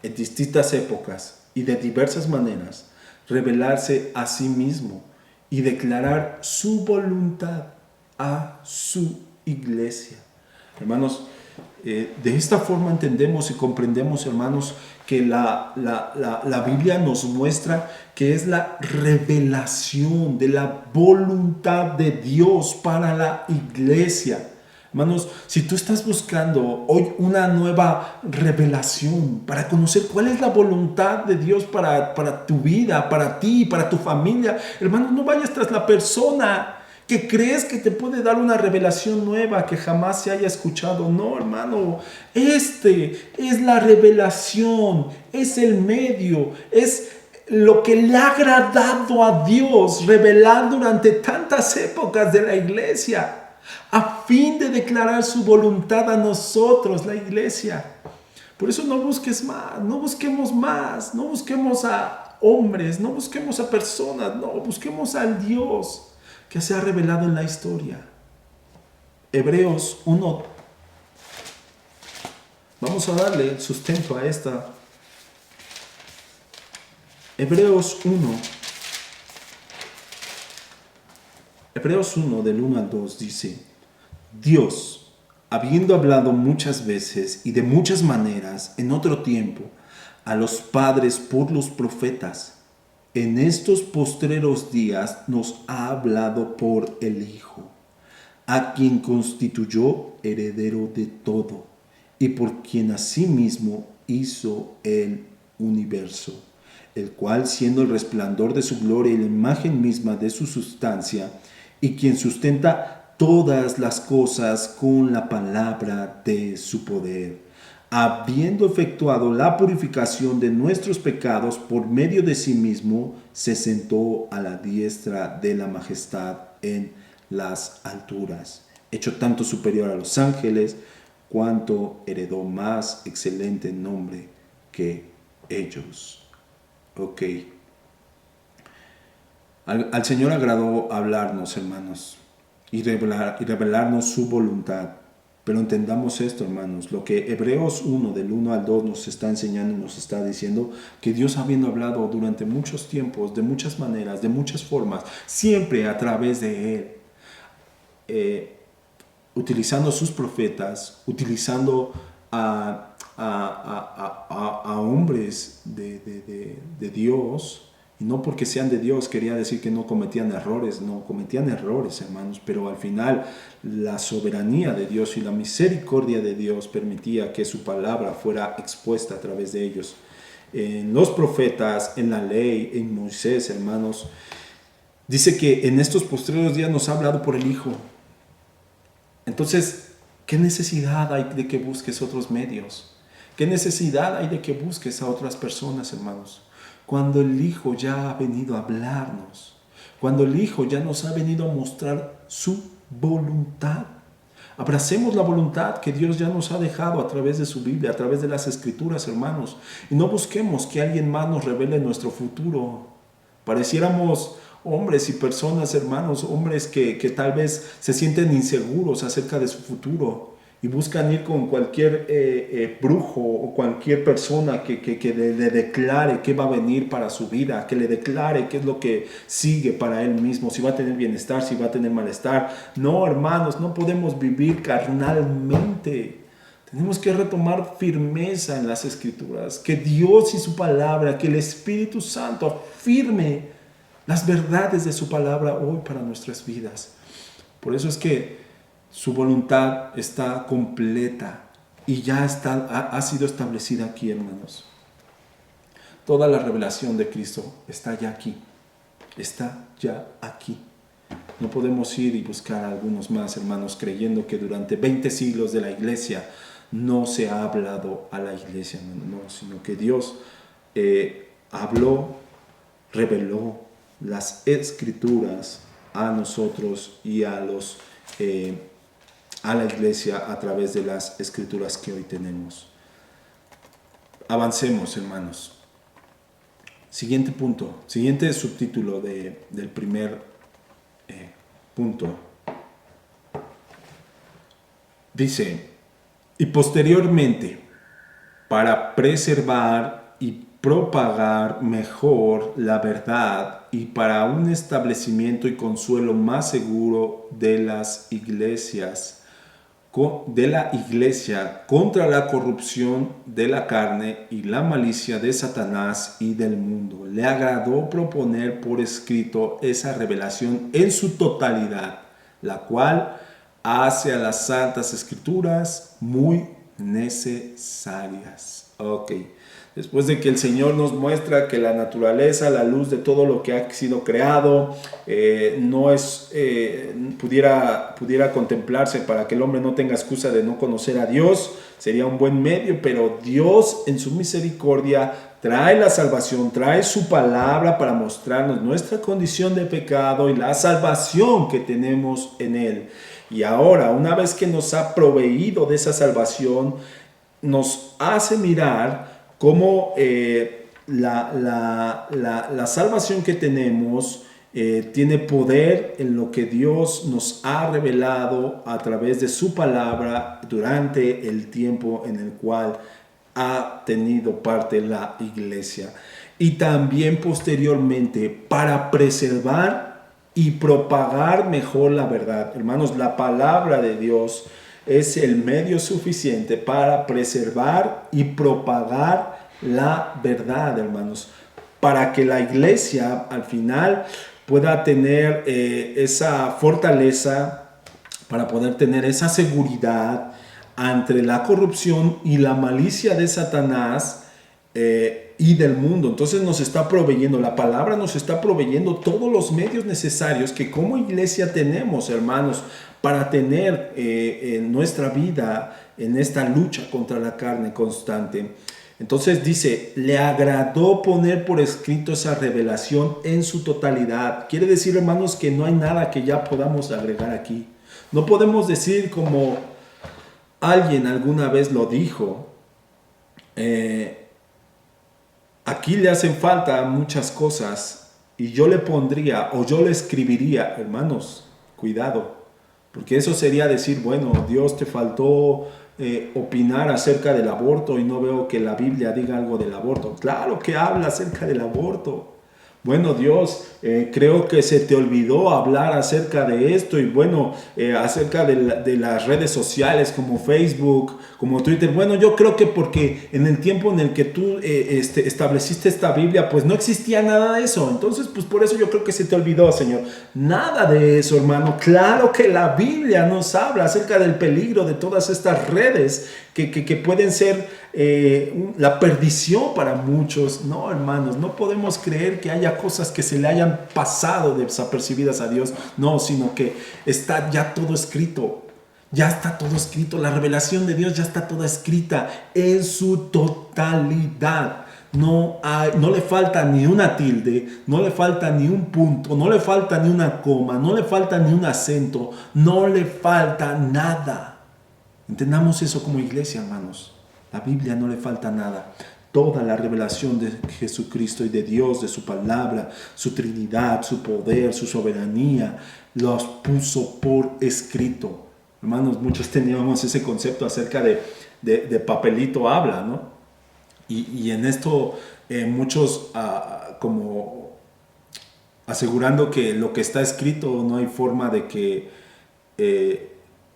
Speaker 2: en distintas épocas y de diversas maneras revelarse a sí mismo y declarar su voluntad a su iglesia. Hermanos, de esta forma entendemos y comprendemos, hermanos, que la Biblia nos muestra que es la revelación de la voluntad de Dios para la iglesia. Hermanos, si tú estás buscando hoy una nueva revelación para conocer cuál es la voluntad de Dios para tu vida, para ti, para tu familia, hermanos, no vayas tras la persona que crees que te puede dar una revelación nueva que jamás se haya escuchado. No, hermano, este es la revelación, es el medio, es lo que le ha agradado a Dios revelar durante tantas épocas de la iglesia, a fin de declarar su voluntad a nosotros, la iglesia. Por eso no busques más, no busquemos más, no busquemos a hombres, no busquemos a personas, no, busquemos al Dios que se ha revelado en la historia. Hebreos 1. Vamos a darle sustento a esta. Hebreos 1. Hebreos 1 del 1 al 2 dice: Dios, habiendo hablado muchas veces y de muchas maneras en otro tiempo a los padres por los profetas, en estos postreros días nos ha hablado por el Hijo, a quien constituyó heredero de todo y por quien asimismo hizo el universo, el cual, siendo el resplandor de su gloria y la imagen misma de su sustancia, y quien sustenta todas las cosas con la palabra de su poder, habiendo efectuado la purificación de nuestros pecados por medio de sí mismo, se sentó a la diestra de la majestad en las alturas, hecho tanto superior a los ángeles, cuanto heredó más excelente nombre que ellos. Ok. Al Señor agradó hablarnos, hermanos, y revelarnos su voluntad. Pero entendamos esto, hermanos, lo que Hebreos 1, del 1 al 2 nos está enseñando y nos está diciendo, que Dios, habiendo hablado durante muchos tiempos, de muchas maneras, de muchas formas, siempre a través de Él, utilizando sus profetas, utilizando a hombres de Dios, y no porque sean de Dios quería decir que no cometían errores, no cometían errores, hermanos, pero al final la soberanía de Dios y la misericordia de Dios permitía que su palabra fuera expuesta a través de ellos. En los profetas, en la ley, en Moisés, hermanos, dice que en estos postreros días nos ha hablado por el Hijo. Entonces, ¿qué necesidad hay de que busques otros medios? ¿Qué necesidad hay de que busques a otras personas, hermanos? Cuando el Hijo ya ha venido a hablarnos, cuando el Hijo ya nos ha venido a mostrar su voluntad. Abracemos la voluntad que Dios ya nos ha dejado a través de su Biblia, a través de las Escrituras, hermanos. Y no busquemos que alguien más nos revele nuestro futuro. Pareciéramos hombres y personas, hermanos, hombres que tal vez se sienten inseguros acerca de su futuro y buscan ir con cualquier brujo o cualquier persona que le declare qué va a venir para su vida, que le declare qué es lo que sigue para él mismo, si va a tener bienestar, si va a tener malestar. No, hermanos, no podemos vivir carnalmente. Tenemos que retomar firmeza en las Escrituras, que Dios y su palabra, que el Espíritu Santo afirme las verdades de su palabra hoy para nuestras vidas. Por eso es que su voluntad está completa y ya ha sido establecida aquí, hermanos. Toda la revelación de Cristo está ya aquí. Está ya aquí. No podemos ir y buscar a algunos más, hermanos, creyendo que durante 20 siglos de la iglesia no se ha hablado a la iglesia, no, sino que Dios habló, reveló las Escrituras a nosotros y a la iglesia a través de las Escrituras que hoy tenemos. Avancemos, hermanos. Siguiente punto, siguiente subtítulo del primer punto. Dice, y posteriormente, para preservar y propagar mejor la verdad y para un establecimiento y consuelo más seguro de la iglesia contra la corrupción de la carne y la malicia de Satanás y del mundo. Le agradó proponer por escrito esa revelación en su totalidad, la cual hace a las Santas Escrituras muy necesarias. Ok. Después de que el Señor nos muestra que la naturaleza, la luz de todo lo que ha sido creado, pudiera contemplarse para que el hombre no tenga excusa de no conocer a Dios, sería un buen medio, pero Dios en su misericordia trae la salvación, trae su palabra para mostrarnos nuestra condición de pecado y la salvación que tenemos en Él. Y ahora, una vez que nos ha proveído de esa salvación, nos hace mirar cómo la salvación que tenemos tiene poder en lo que Dios nos ha revelado a través de su palabra durante el tiempo en el cual ha tenido parte la iglesia. Y también posteriormente para preservar y propagar mejor la verdad. Hermanos, la palabra de Dios es el medio suficiente para preservar y propagar la verdad, hermanos, para que la iglesia al final pueda tener esa fortaleza, para poder tener esa seguridad ante la corrupción y la malicia de Satanás y del mundo. Entonces nos está proveyendo, la palabra nos está proveyendo todos los medios necesarios que como iglesia tenemos, hermanos, para tener en nuestra vida en esta lucha contra la carne constante. Entonces dice, le agradó poner por escrito esa revelación en su totalidad. Quiere decir, hermanos, que no hay nada que ya podamos agregar aquí. No podemos decir como alguien alguna vez lo dijo, aquí le hacen falta muchas cosas y yo le pondría o yo le escribiría, hermanos, cuidado. Porque eso sería decir, bueno, Dios te faltó opinar acerca del aborto y no veo que la Biblia diga algo del aborto. Claro que habla acerca del aborto. Bueno, Dios, creo que se te olvidó hablar acerca de esto y bueno, acerca de las redes sociales como Facebook, como Twitter. Bueno, yo creo que porque en el tiempo en el que tú estableciste esta Biblia, pues no existía nada de eso. Entonces, pues por eso yo creo que se te olvidó, Señor. Nada de eso, hermano. Claro que la Biblia nos habla acerca del peligro de todas estas redes que pueden ser la perdición para muchos. No, hermanos, no podemos creer que haya cosas que se le hayan pasado desapercibidas a Dios. No, sino que está ya todo escrito. Ya está todo escrito. La revelación de Dios ya está toda escrita en su totalidad. No le falta ni una tilde, no le falta ni un punto, no le falta ni una coma, no le falta ni un acento, no le falta nada. Entendamos eso como iglesia, hermanos. La Biblia no le falta nada. Toda la revelación de Jesucristo y de Dios, de su palabra, su Trinidad, su poder, su soberanía, los puso por escrito. Hermanos, muchos teníamos ese concepto acerca de papelito habla, ¿no? Y en esto muchos como asegurando que lo que está escrito no hay forma de que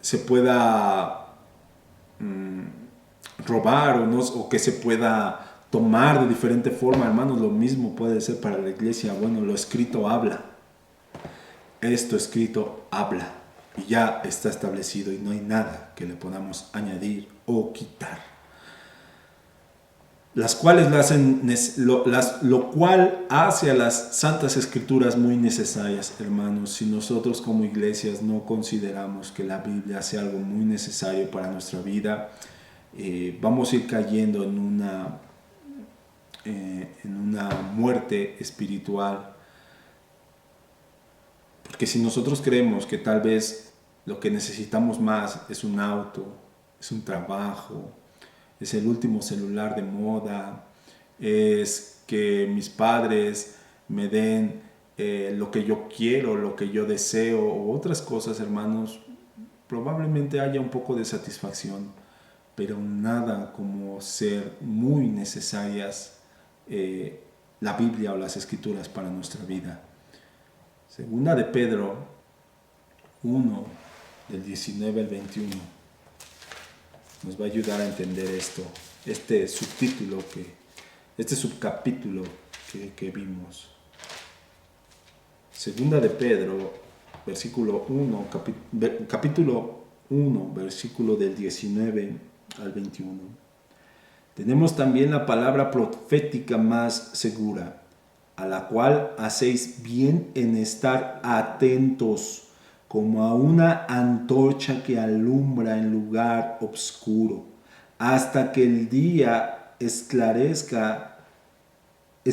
Speaker 2: se pueda robar o que se pueda tomar de diferente forma, hermanos. Lo mismo puede ser para la iglesia. Bueno, lo escrito habla. Esto escrito habla y ya está establecido y no hay nada que le podamos añadir o quitar. Las cuales lo cual hace a las Santas Escrituras muy necesarias, hermanos. Si nosotros como iglesias no consideramos que la Biblia sea algo muy necesario para nuestra vida, vamos a ir cayendo en una muerte espiritual. Porque si nosotros creemos que tal vez lo que necesitamos más es un auto, es un trabajo, es el último celular de moda, es que mis padres me den lo que yo quiero, lo que yo deseo, o otras cosas, hermanos, probablemente haya un poco de satisfacción, pero nada como ser muy necesarias la Biblia o las Escrituras para nuestra vida. Segunda de Pedro 1, del 19 al 21, nos va a ayudar a entender esto, este subcapítulo que vimos. Segunda de Pedro, capítulo 1, versículo del 19 al 21. Tenemos también la palabra profética más segura, a la cual hacéis bien en estar atentos, como a una antorcha que alumbra en lugar oscuro, hasta que el día esclarezca y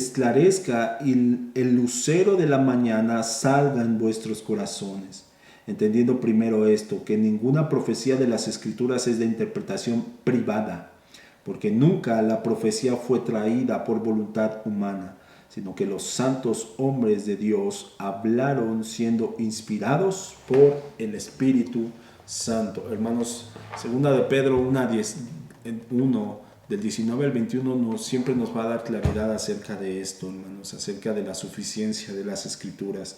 Speaker 2: el lucero de la mañana salga en vuestros corazones. Entendiendo primero esto, que ninguna profecía de las Escrituras es de interpretación privada, porque nunca la profecía fue traída por voluntad humana, sino que los santos hombres de Dios hablaron siendo inspirados por el Espíritu Santo. Hermanos, segunda de Pedro 1, del 19 al 21, siempre nos va a dar claridad acerca de esto, hermanos, acerca de la suficiencia de las Escrituras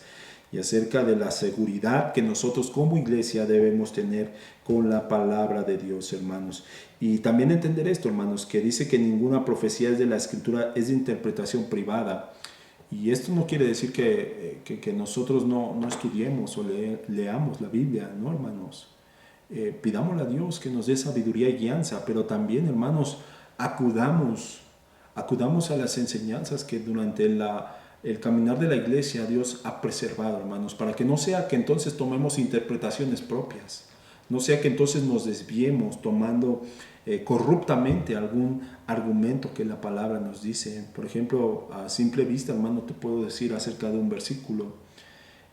Speaker 2: y acerca de la seguridad que nosotros como iglesia debemos tener con la palabra de Dios, hermanos. Y también entender esto, hermanos, que dice que ninguna profecía de la Escritura es de interpretación privada. Y esto no quiere decir que nosotros no estudiemos o leamos la Biblia, ¿no, hermanos? Pidámosle a Dios que nos dé sabiduría y guianza, pero también, hermanos, acudamos a las enseñanzas que durante el caminar de la iglesia Dios ha preservado, hermanos, para que no sea que entonces tomemos interpretaciones propias, no sea que entonces nos desviemos tomando corruptamente algún argumento que la palabra nos dice. Por ejemplo, a simple vista, hermano, te puedo decir acerca de un versículo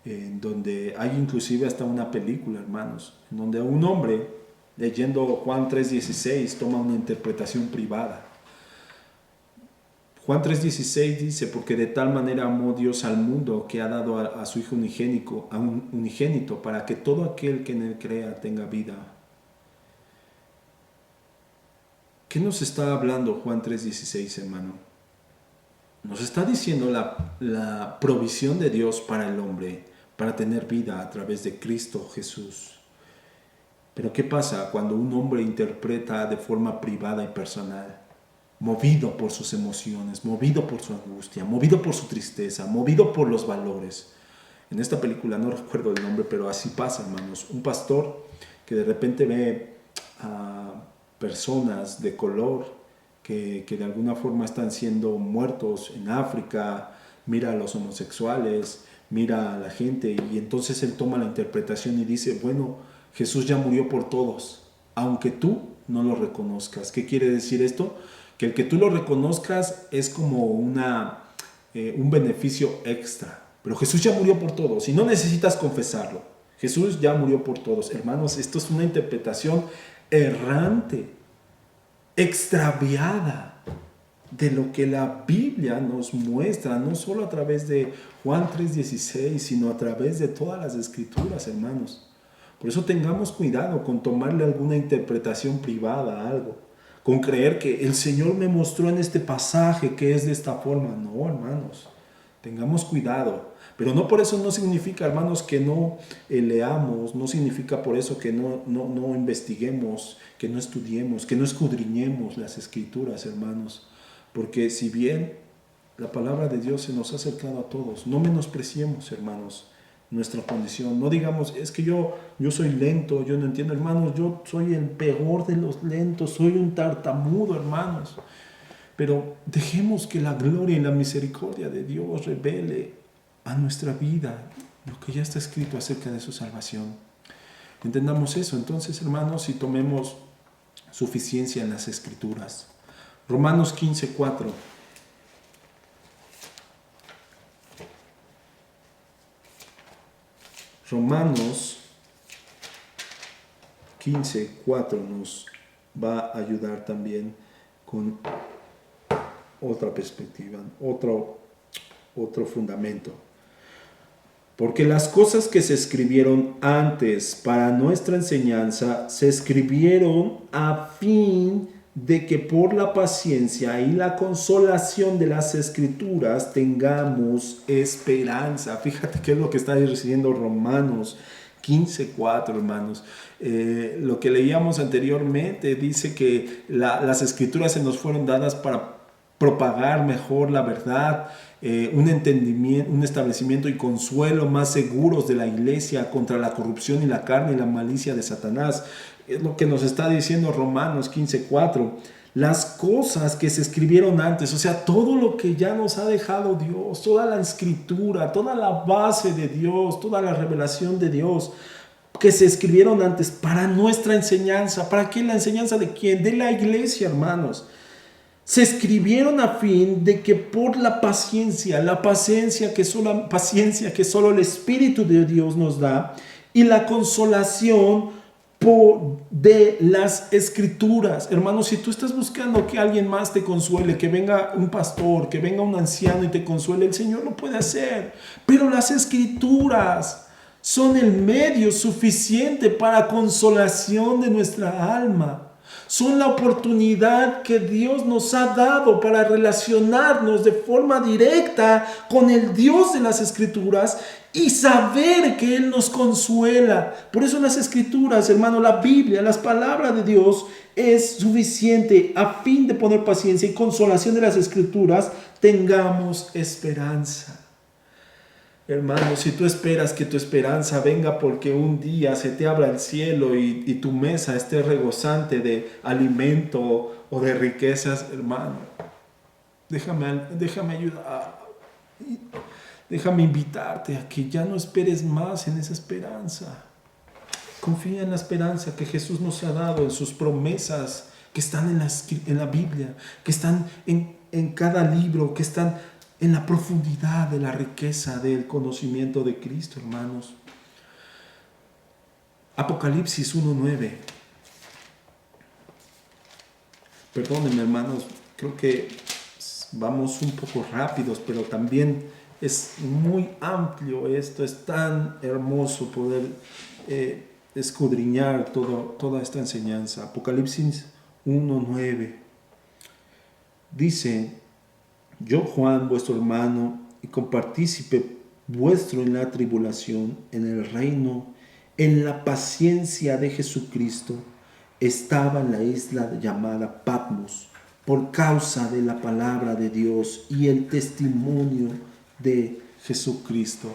Speaker 2: en donde hay inclusive hasta una película, hermanos, en donde un hombre leyendo Juan 3:16 toma una interpretación privada. Juan 3:16 dice: porque de tal manera amó Dios al mundo que ha dado a su Hijo unigénito, para que todo aquel que en él crea tenga vida. ¿Qué nos está hablando Juan 3:16, hermano? Nos está diciendo la provisión de Dios para el hombre, para tener vida a través de Cristo Jesús. Pero ¿qué pasa cuando un hombre interpreta de forma privada y personal? Movido por sus emociones, movido por su angustia, movido por su tristeza, movido por los valores. En esta película, no recuerdo el nombre, pero así pasa, hermanos. Un pastor que de repente ve a personas de color que de alguna forma están siendo muertos en África, mira a los homosexuales, mira a la gente, y entonces él toma la interpretación y dice: bueno, Jesús ya murió por todos, aunque tú no lo reconozcas. ¿Qué quiere decir esto? Que el que tú lo reconozcas es como un beneficio extra. Pero Jesús ya murió por todos y no necesitas confesarlo. Jesús ya murió por todos. Hermanos, esto es una interpretación errante, extraviada de lo que la Biblia nos muestra, no solo a través de Juan 3:16, sino a través de todas las Escrituras, hermanos. Por eso tengamos cuidado con tomarle alguna interpretación privada a algo, con creer que el Señor me mostró en este pasaje que es de esta forma. No, hermanos, tengamos cuidado. Pero no por eso no significa, hermanos, que no leamos, no significa por eso que no investiguemos, que no estudiemos, que no escudriñemos las Escrituras, hermanos. Porque si bien la palabra de Dios se nos ha acercado a todos, no menospreciemos, hermanos, nuestra condición. No digamos, es que yo soy lento, yo no entiendo, hermanos, yo soy el peor de los lentos, soy un tartamudo, hermanos. Pero dejemos que la gloria y la misericordia de Dios revele a nuestra vida lo que ya está escrito acerca de su salvación. Entendamos eso, entonces, hermanos, y tomemos suficiencia en las Escrituras. Romanos 15:4. Romanos 15:4 nos va a ayudar también con otra perspectiva, otro fundamento. Porque las cosas que se escribieron antes para nuestra enseñanza se escribieron a fin de que por la paciencia y la consolación de las Escrituras tengamos esperanza. Fíjate qué es lo que está diciendo Romanos 15:4, hermanos. Lo que leíamos anteriormente dice que las Escrituras se nos fueron dadas para propagar mejor la verdad, un entendimiento, un establecimiento y consuelo más seguros de la iglesia contra la corrupción y la carne y la malicia de Satanás. Es lo que nos está diciendo Romanos 15:4. Las cosas que se escribieron antes, o sea, todo lo que ya nos ha dejado Dios, toda la escritura, toda la base de Dios, toda la revelación de Dios, que se escribieron antes para nuestra enseñanza. ¿Para qué? ¿La enseñanza de quién? De la iglesia, hermanos. Se escribieron a fin de que por la paciencia que solo el Espíritu de Dios nos da, y la consolación de las Escrituras. Hermanos, si tú estás buscando que alguien más te consuele, que venga un pastor, que venga un anciano y te consuele, el Señor lo puede hacer. Pero las Escrituras son el medio suficiente para consolación de nuestra alma. Son la oportunidad que Dios nos ha dado para relacionarnos de forma directa con el Dios de las Escrituras y saber que Él nos consuela. Por eso las Escrituras, hermano, la Biblia, las palabras de Dios es suficiente a fin de poner paciencia y consolación de las Escrituras, tengamos esperanza. Hermano, si tú esperas que tu esperanza venga porque un día se te abra el cielo y tu mesa esté rebosante de alimento o de riquezas, hermano, déjame ayudar, déjame invitarte a que ya no esperes más en esa esperanza. Confía en la esperanza que Jesús nos ha dado, en sus promesas que están en la Biblia, que están en cada libro, que están en la profundidad de la riqueza del conocimiento de Cristo, hermanos. Apocalipsis 1:9. Perdónenme, hermanos, creo que vamos un poco rápidos, pero también es muy amplio esto, es tan hermoso poder escudriñar toda esta enseñanza. Apocalipsis 1:9 dice: yo, Juan, vuestro hermano y compartícipe vuestro en la tribulación, en el reino, en la paciencia de Jesucristo, estaba en la isla llamada Patmos por causa de la palabra de Dios y el testimonio de Jesucristo.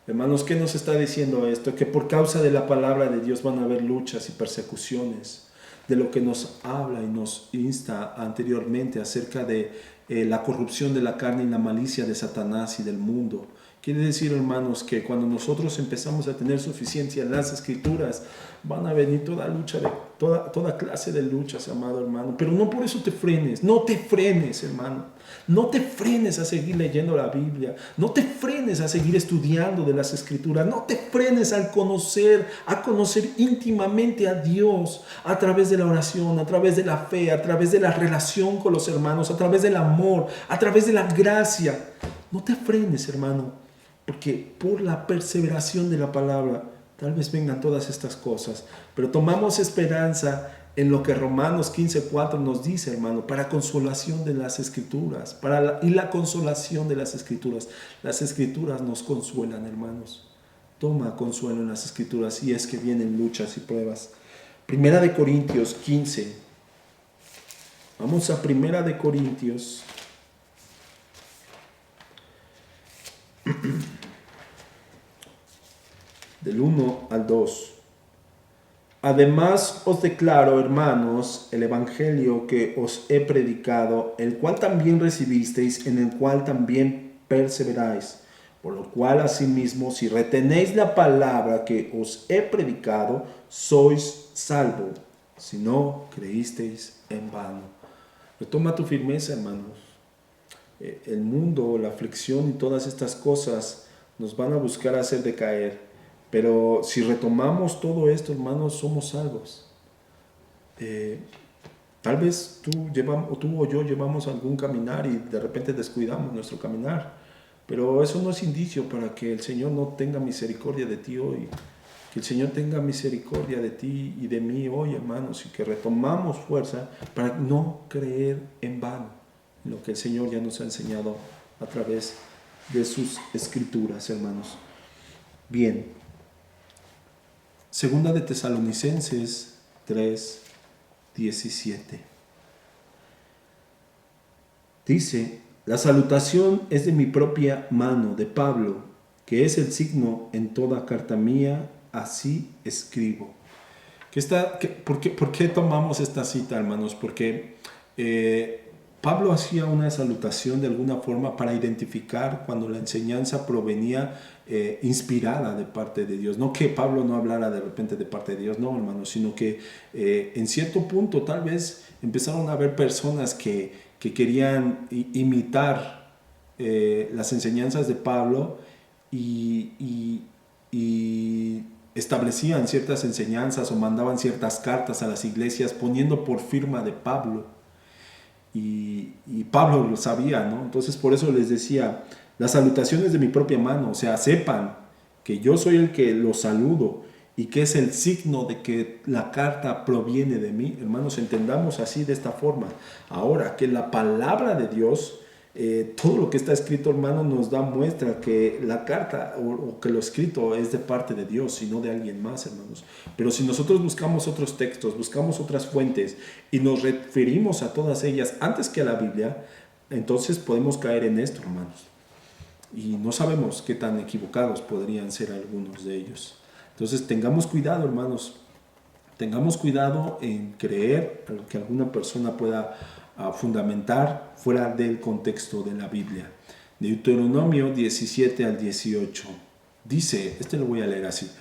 Speaker 2: Hermanos, ¿qué nos está diciendo esto? Que por causa de la palabra de Dios van a haber luchas y persecuciones. De lo que nos habla y nos insta anteriormente acerca de la corrupción de la carne y la malicia de Satanás y del mundo. Quiere decir, hermanos, que cuando nosotros empezamos a tener suficiencia en las Escrituras, van a venir toda clase de luchas, amado hermano. Pero no por eso te frenes, no te frenes, hermano. No te frenes a seguir leyendo la Biblia, no te frenes a seguir estudiando de las Escrituras, no te frenes a conocer íntimamente a Dios a través de la oración, a través de la fe, a través de la relación con los hermanos, a través del amor, a través de la gracia. No te frenes, hermano, porque por la perseveración de la palabra tal vez vengan todas estas cosas, pero tomamos esperanza en lo que Romanos 15:4 nos dice, hermano, para consolación de las Escrituras, y la consolación de las Escrituras. Las Escrituras nos consuelan, hermanos. Toma consuelo en las Escrituras si es que vienen luchas y pruebas. Primera de Corintios 15. Vamos a Primera de Corintios. Del 1 al 2. Además os declaro, hermanos, el evangelio que os he predicado, el cual también recibisteis, en el cual también perseveráis. Por lo cual, asimismo, si retenéis la palabra que os he predicado, sois salvos. Si no creísteis en vano. Retoma tu firmeza, hermanos. El mundo, la aflicción y todas estas cosas nos van a buscar hacer decaer. Pero si retomamos todo esto, hermanos, somos salvos. Tal vez tú o yo llevamos algún caminar y de repente descuidamos nuestro caminar. Pero eso no es indicio para que el Señor no tenga misericordia de ti hoy. Que el Señor tenga misericordia de ti y de mí hoy, hermanos, y que retomamos fuerza para no creer en vano en lo que el Señor ya nos ha enseñado a través de sus escrituras, hermanos. Bien. Segunda de Tesalonicenses 3:17. Dice: la salutación es de mi propia mano, de Pablo, que es el signo en toda carta mía, así escribo. ¿Por qué tomamos esta cita, hermanos? Porque Pablo hacía una salutación de alguna forma para identificar cuando la enseñanza provenía inspirada de parte de Dios. No que Pablo no hablara de repente de parte de Dios, no, hermanos, sino que en cierto punto tal vez empezaron a haber personas que querían imitar las enseñanzas de Pablo y establecían ciertas enseñanzas o mandaban ciertas cartas a las iglesias poniendo por firma de Pablo. Y Pablo lo sabía, ¿no? Entonces por eso les decía, las salutaciones de mi propia mano, o sea, sepan que yo soy el que los saludo y que es el signo de que la carta proviene de mí. Hermanos, entendamos así de esta forma. Ahora, que la palabra de Dios, todo lo que está escrito, hermano, nos da muestra que la carta o que lo escrito es de parte de Dios y no de alguien más, hermanos. Pero si nosotros buscamos otros textos, buscamos otras fuentes y nos referimos a todas ellas antes que a la Biblia, entonces podemos caer en esto, hermanos. Y no sabemos qué tan equivocados podrían ser algunos de ellos. Entonces tengamos cuidado, hermanos. Tengamos cuidado en creer lo que alguna persona pueda fundamentar fuera del contexto de la Biblia. Deuteronomio 17 al 18. Dice, lo voy a leer así: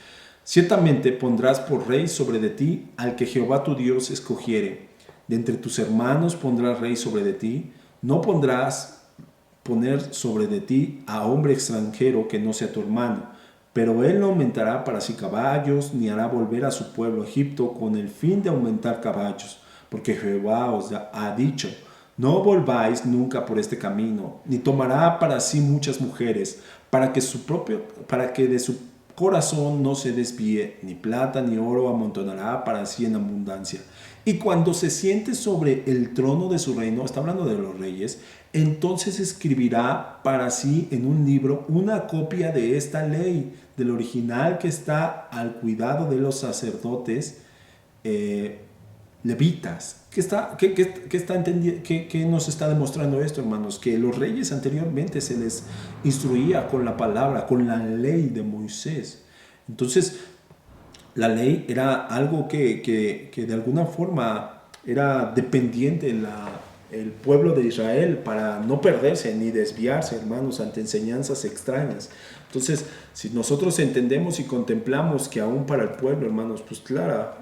Speaker 2: ciertamente pondrás por rey sobre de ti al que Jehová tu Dios escogiere. De entre tus hermanos pondrás rey sobre de ti. No pondrás poner sobre de ti a hombre extranjero que no sea tu hermano. Pero él no aumentará para sí caballos, ni hará volver a su pueblo Egipto con el fin de aumentar caballos. Porque Jehová os ha dicho: no volváis nunca por este camino, ni tomará para sí muchas mujeres, para que de su corazón no se desvíe, ni plata ni oro amontonará para sí en abundancia. Y cuando se siente sobre el trono de su reino, está hablando de los reyes, entonces escribirá para sí en un libro una copia de esta ley, del original que está al cuidado de los sacerdotes levitas. ¿Qué nos está demostrando esto, hermanos? Que los reyes anteriormente se les instruía con la palabra, con la ley de Moisés. Entonces, la ley era algo que de alguna forma era dependiente el pueblo de Israel para no perderse ni desviarse, hermanos, ante enseñanzas extrañas. Entonces, si nosotros entendemos y contemplamos que aún para el pueblo, hermanos, pues claro,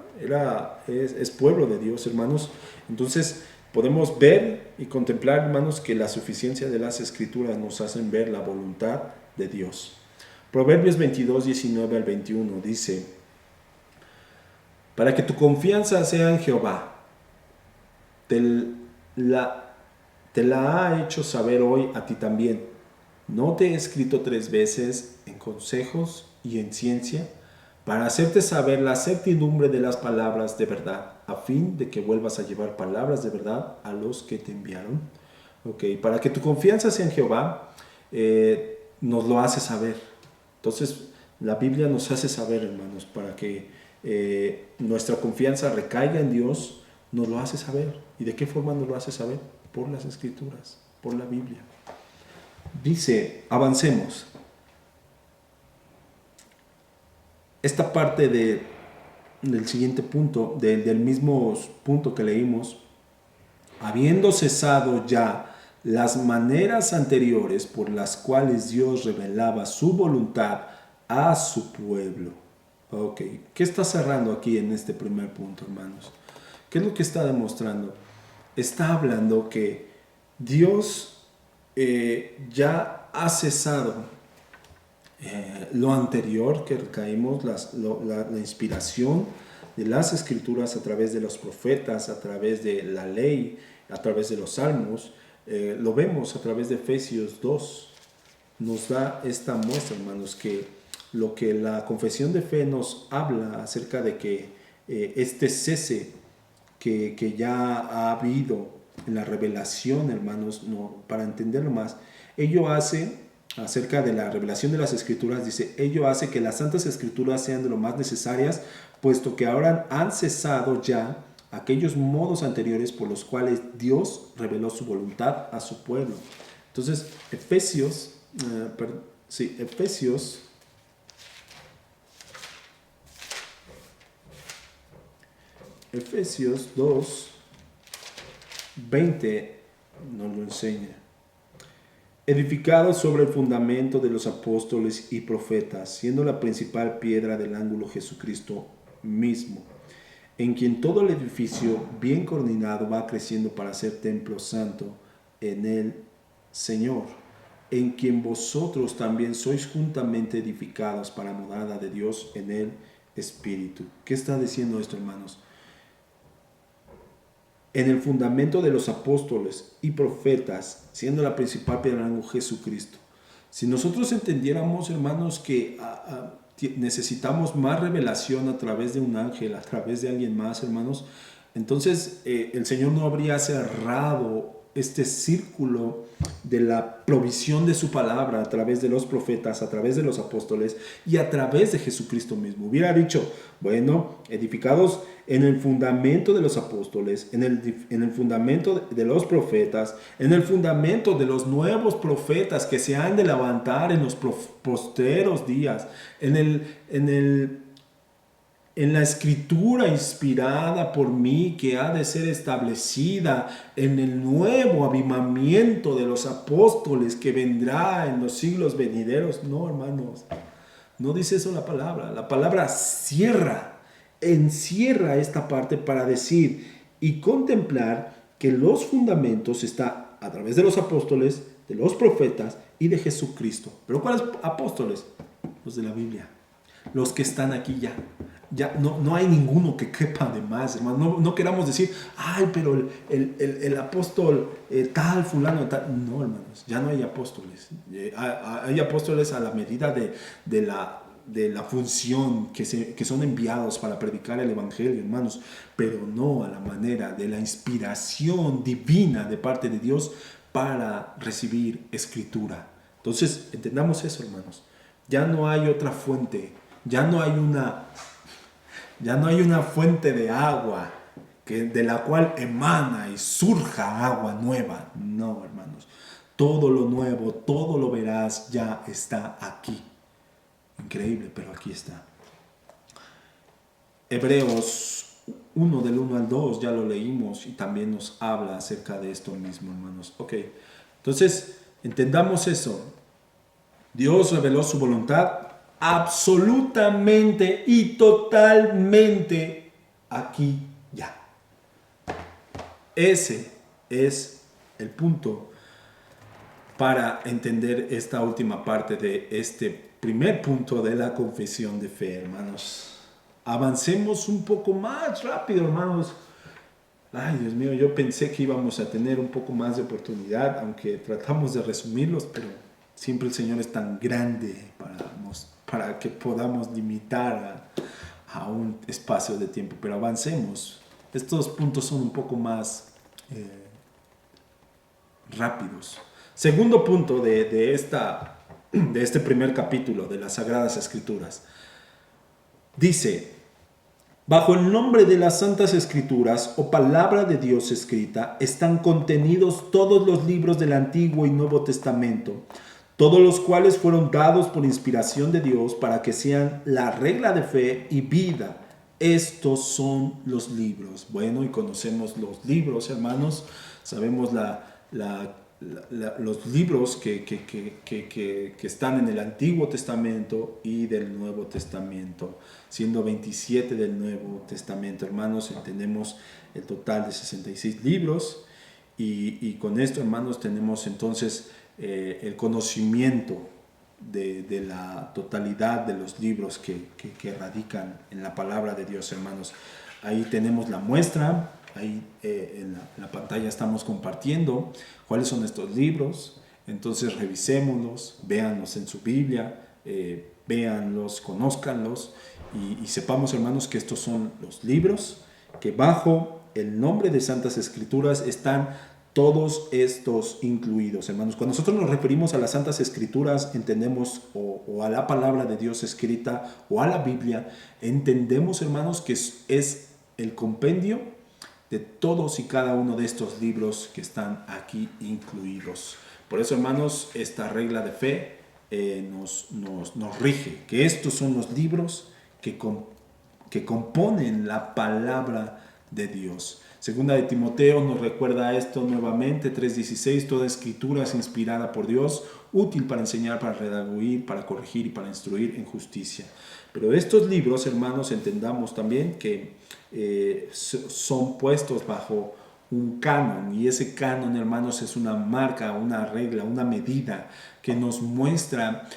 Speaker 2: es pueblo de Dios, hermanos, entonces podemos ver y contemplar, hermanos, que la suficiencia de las Escrituras nos hacen ver la voluntad de Dios. Proverbios 22, 19 al 21 dice: para que tu confianza sea en Jehová, te la ha hecho saber hoy a ti también. ¿No te he escrito 3 veces en consejos y en ciencia, para hacerte saber la certidumbre de las palabras de verdad? a fin de que vuelvas a llevar palabras de verdad a los que te enviaron. Okay. Para que tu confianza sea en Jehová, nos lo hace saber. Entonces, la Biblia nos hace saber, hermanos, para que nuestra confianza recaiga en Dios, nos lo hace saber. ¿Y de qué forma nos lo hace saber? Por las Escrituras, por la Biblia. Dice, avancemos. Esta parte del siguiente punto, del mismo punto que leímos, habiendo cesado ya las maneras anteriores por las cuales Dios revelaba su voluntad a su pueblo. Ok, ¿qué está cerrando aquí en este primer punto, hermanos? ¿Qué es lo que está demostrando? Está hablando que Dios ya ha cesado lo anterior que caímos, la inspiración de las Escrituras a través de los profetas, a través de la ley, a través de los salmos. Lo vemos a través de Efesios 2. Nos da esta muestra, hermanos, que lo que la confesión de fe nos habla acerca de que este cese que ya ha habido en la revelación, hermanos, no, para entenderlo más, ello hace, acerca de la revelación de las Escrituras, dice, ello hace que las Santas Escrituras sean de lo más necesarias, puesto que ahora han cesado ya aquellos modos anteriores por los cuales Dios reveló su voluntad a su pueblo. Entonces, Efesios 2, 20 nos lo enseña. Edificado sobre el fundamento de los apóstoles y profetas, siendo la principal piedra del ángulo Jesucristo mismo, en quien todo el edificio bien coordinado va creciendo para ser templo santo en el Señor, en quien vosotros también sois juntamente edificados para morada de Dios en el Espíritu. ¿Qué está diciendo esto, hermanos? En el fundamento de los apóstoles y profetas, siendo la principal piedra del ángulo Jesucristo. Si nosotros entendiéramos, hermanos, que necesitamos más revelación a través de un ángel, a través de alguien más, hermanos, entonces el Señor no habría cerrado este círculo de la provisión de su palabra a través de los profetas, a través de los apóstoles y a través de Jesucristo mismo. Hubiera dicho, bueno, edificados en el fundamento de los apóstoles, en el fundamento de los profetas, en el fundamento de los nuevos profetas que se han de levantar en los posteros días, en la escritura inspirada por mí que ha de ser establecida en el nuevo avivamiento de los apóstoles que vendrá en los siglos venideros. No, hermanos, no dice eso la palabra. La palabra encierra esta parte para decir y contemplar que los fundamentos están a través de los apóstoles, de los profetas y de Jesucristo. ¿Pero cuáles apóstoles? Los de la Biblia, los que están aquí ya. Ya no hay ninguno que quepa de más, hermano. No queramos decir, ay, pero el apóstol tal, fulano, tal. No, hermanos, ya no hay apóstoles. Hay apóstoles a la medida de la función que son enviados para predicar el evangelio, hermanos, pero no a la manera de la inspiración divina de parte de Dios para recibir escritura. Entonces, entendamos eso, hermanos. Ya no hay otra fuente, ya no hay una fuente de agua de la cual emana y surja agua nueva. No, hermanos. Todo lo nuevo, todo lo veraz ya está aquí. Increíble, pero aquí está. Hebreos 1 del 1 al 2 ya lo leímos y también nos habla acerca de esto mismo, hermanos. Ok, entonces entendamos eso. Dios reveló su voluntad absolutamente y totalmente aquí ya. Ese es el punto para entender esta última parte de este primer punto de la confesión de fe, hermanos. Avancemos un poco más rápido, hermanos. Ay, Dios mío, yo pensé que íbamos a tener un poco más de oportunidad, aunque tratamos de resumirlos, pero siempre el Señor es tan grande para que podamos limitar a un espacio de tiempo. Pero avancemos. Estos puntos son un poco más rápidos. Segundo punto de este primer capítulo de las Sagradas Escrituras. Dice: bajo el nombre de las Santas Escrituras o palabra de Dios escrita están contenidos todos los libros del Antiguo y Nuevo Testamento, todos los cuales fueron dados por inspiración de Dios para que sean la regla de fe y vida. Estos son los libros. Bueno, y conocemos los libros, hermanos. Sabemos los libros que están en el Antiguo Testamento y del Nuevo Testamento, siendo 27 del Nuevo Testamento, hermanos. Tenemos el total de 66 libros y con esto, hermanos, tenemos entonces el conocimiento de la totalidad de los libros que radican en la palabra de Dios, hermanos. Ahí tenemos la muestra. Ahí en la pantalla estamos compartiendo cuáles son estos libros. Entonces revisémoslos, véanlos en su Biblia, véanlos, conózcanlos y sepamos, hermanos, que estos son los libros que bajo el nombre de Santas Escrituras están todos estos incluidos, hermanos. Cuando nosotros nos referimos a las Santas Escrituras, entendemos, o a la palabra de Dios escrita, o a la Biblia, entendemos, hermanos, que es el compendio de todos y cada uno de estos libros que están aquí incluidos. Por eso, hermanos, esta regla de fe nos rige, que estos son los libros que componen la palabra de Dios. Segunda de Timoteo nos recuerda esto nuevamente, 3:16, toda escritura es inspirada por Dios, útil para enseñar, para redarguir, para corregir y para instruir en justicia. Pero estos libros, hermanos, entendamos también que son puestos bajo un canon, y ese canon, hermanos, es una marca, una regla, una medida que nos muestra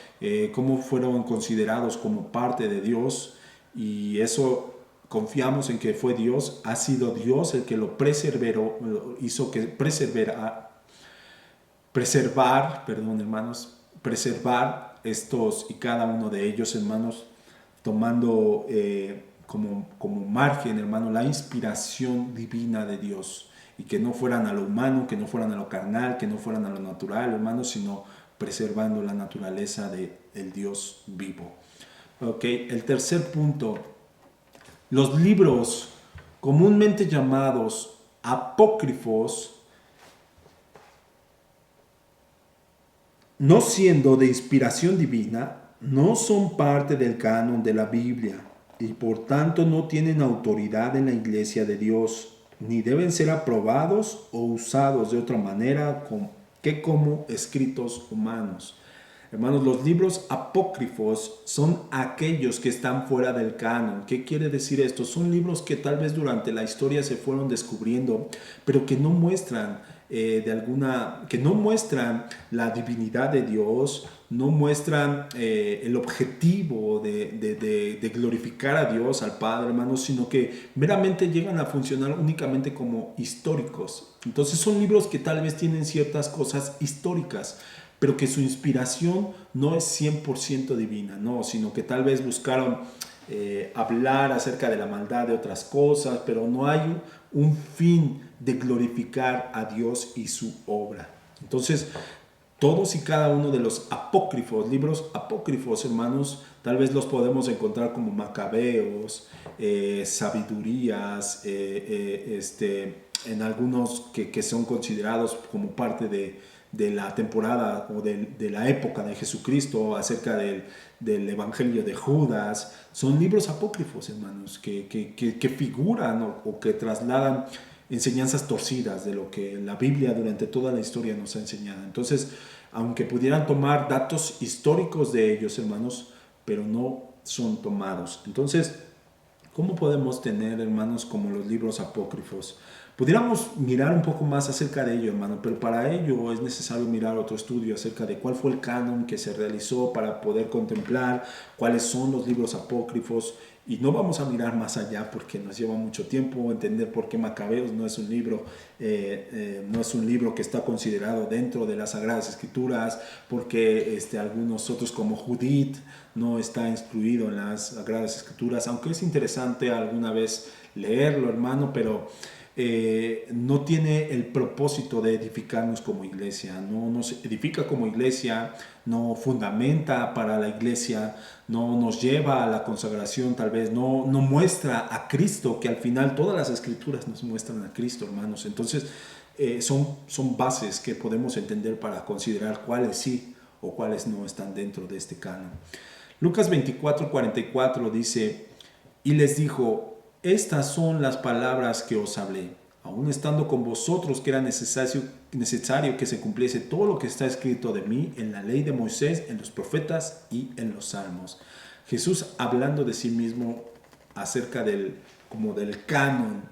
Speaker 2: cómo fueron considerados como parte de Dios, y eso confiamos en que fue Dios, ha sido Dios el que lo hizo que preservar estos y cada uno de ellos, hermanos, tomando como margen, hermano, la inspiración divina de Dios, y que no fueran a lo humano, que no fueran a lo carnal, que no fueran a lo natural, hermanos, sino preservando la naturaleza del Dios vivo. Ok, el tercer punto: los libros comúnmente llamados apócrifos, no siendo de inspiración divina, no son parte del canon de la Biblia y por tanto no tienen autoridad en la Iglesia de Dios, ni deben ser aprobados o usados de otra manera que como escritos humanos. Hermanos, los libros apócrifos son aquellos que están fuera del canon. ¿Qué quiere decir esto? Son libros que tal vez durante la historia se fueron descubriendo, pero que no muestran que no muestran la divinidad de Dios, no muestran el objetivo de glorificar a Dios, al Padre, hermanos, sino que meramente llegan a funcionar únicamente como históricos. Entonces son libros que tal vez tienen ciertas cosas históricas, pero que su inspiración no es 100% divina, no, sino que tal vez buscaron hablar acerca de la maldad de otras cosas, pero no hay un fin de glorificar a Dios y su obra. Entonces, todos y cada uno de los apócrifos, libros apócrifos, hermanos, tal vez los podemos encontrar como Macabeos, Sabidurías, en algunos que son considerados como parte de la temporada o de la época de Jesucristo, acerca del Evangelio de Judas. Son libros apócrifos, hermanos, que figuran o que trasladan enseñanzas torcidas de lo que la Biblia durante toda la historia nos ha enseñado. Entonces, aunque pudieran tomar datos históricos de ellos, hermanos, pero no son tomados. Entonces, ¿cómo podemos tener, hermanos, como los libros apócrifos? Pudiéramos mirar un poco más acerca de ello, hermano, pero para ello es necesario mirar otro estudio acerca de cuál fue el canon que se realizó para poder contemplar cuáles son los libros apócrifos. Y no vamos a mirar más allá porque nos lleva mucho tiempo entender por qué Macabeos no es un libro, no es un libro que está considerado dentro de las Sagradas Escrituras, porque algunos otros como Judith no está incluido en las Sagradas Escrituras, aunque es interesante alguna vez leerlo, hermano, pero no tiene el propósito de edificarnos como iglesia, no nos edifica como iglesia, no fundamenta para la iglesia, no nos lleva a la consagración, tal vez no muestra a Cristo, que al final todas las escrituras nos muestran a Cristo, hermanos. Entonces son bases que podemos entender para considerar cuáles sí o cuáles no están dentro de este canon. Lucas 24:44 dice: y les dijo: estas son las palabras que os hablé, aún estando con vosotros, que era necesario que se cumpliese todo lo que está escrito de mí en la ley de Moisés, en los profetas y en los salmos. Jesús hablando de sí mismo acerca del canon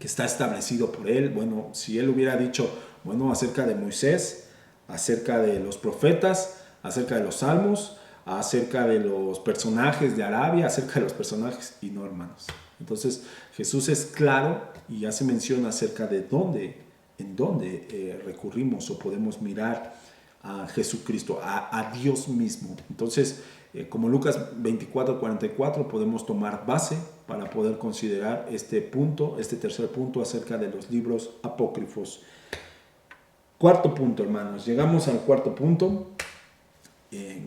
Speaker 2: que está establecido por él. Bueno, si él hubiera dicho, bueno, acerca de Moisés, acerca de los profetas, acerca de los salmos, acerca de los personajes de Arabia, acerca de los personajes, y no, hermanos. Entonces Jesús es claro y hace mención acerca de en dónde recurrimos o podemos mirar a Jesucristo, a Dios mismo. Entonces, como Lucas 24:44, podemos tomar base para poder considerar este tercer punto acerca de los libros apócrifos. Cuarto punto, hermanos. Llegamos al cuarto punto.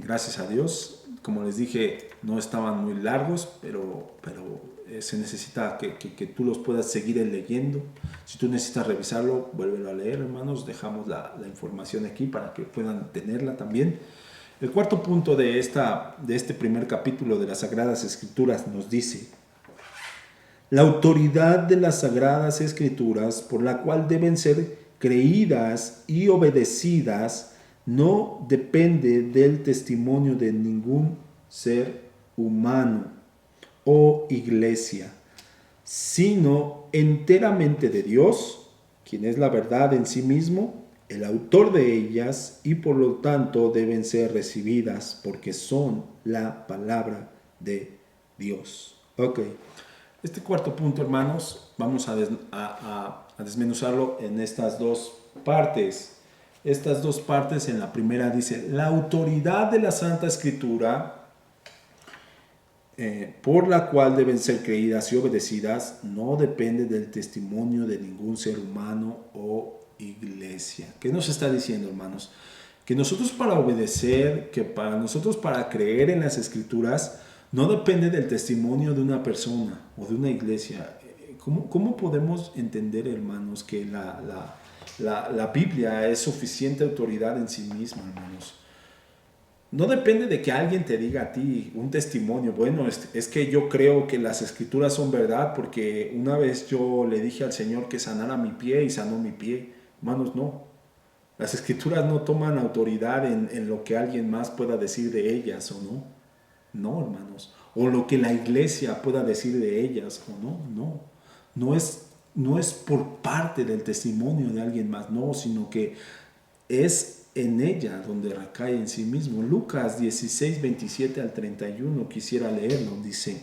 Speaker 2: Gracias a Dios, como les dije, no estaban muy largos, pero se necesita que tú los puedas seguir leyendo. Si tú necesitas revisarlo, vuélvelo a leer, hermanos. Dejamos la información aquí para que puedan tenerla también. El cuarto punto de este primer capítulo de las Sagradas Escrituras nos dice: la autoridad de las Sagradas Escrituras, por la cual deben ser creídas y obedecidas, no depende del testimonio de ningún ser humano o iglesia, sino enteramente de Dios, quien es la verdad en sí mismo, el autor de ellas, y por lo tanto deben ser recibidas porque son la palabra de Dios. Ok, este cuarto punto, hermanos, vamos a desmenuzarlo en estas dos partes. Estas dos partes, en la primera dice: la autoridad de la Santa Escritura, por la cual deben ser creídas y obedecidas, no depende del testimonio de ningún ser humano o iglesia. ¿Qué nos está diciendo, hermanos? Que nosotros para obedecer, que para nosotros para creer en las Escrituras, no depende del testimonio de una persona o de una iglesia. ¿Cómo podemos entender, hermanos, que la Biblia es suficiente autoridad en sí misma, hermanos? No depende de que alguien te diga a ti un testimonio. Bueno, es que yo creo que las Escrituras son verdad porque una vez yo le dije al Señor que sanara mi pie y sanó mi pie. Hermanos, no. Las Escrituras no toman autoridad en lo que alguien más pueda decir de ellas o no. No, hermanos. O lo que la iglesia pueda decir de ellas o no. No. No es por parte del testimonio de alguien más, no, sino que es en ella donde recae en sí mismo. Lucas 16:27-31, quisiera leerlo, dice: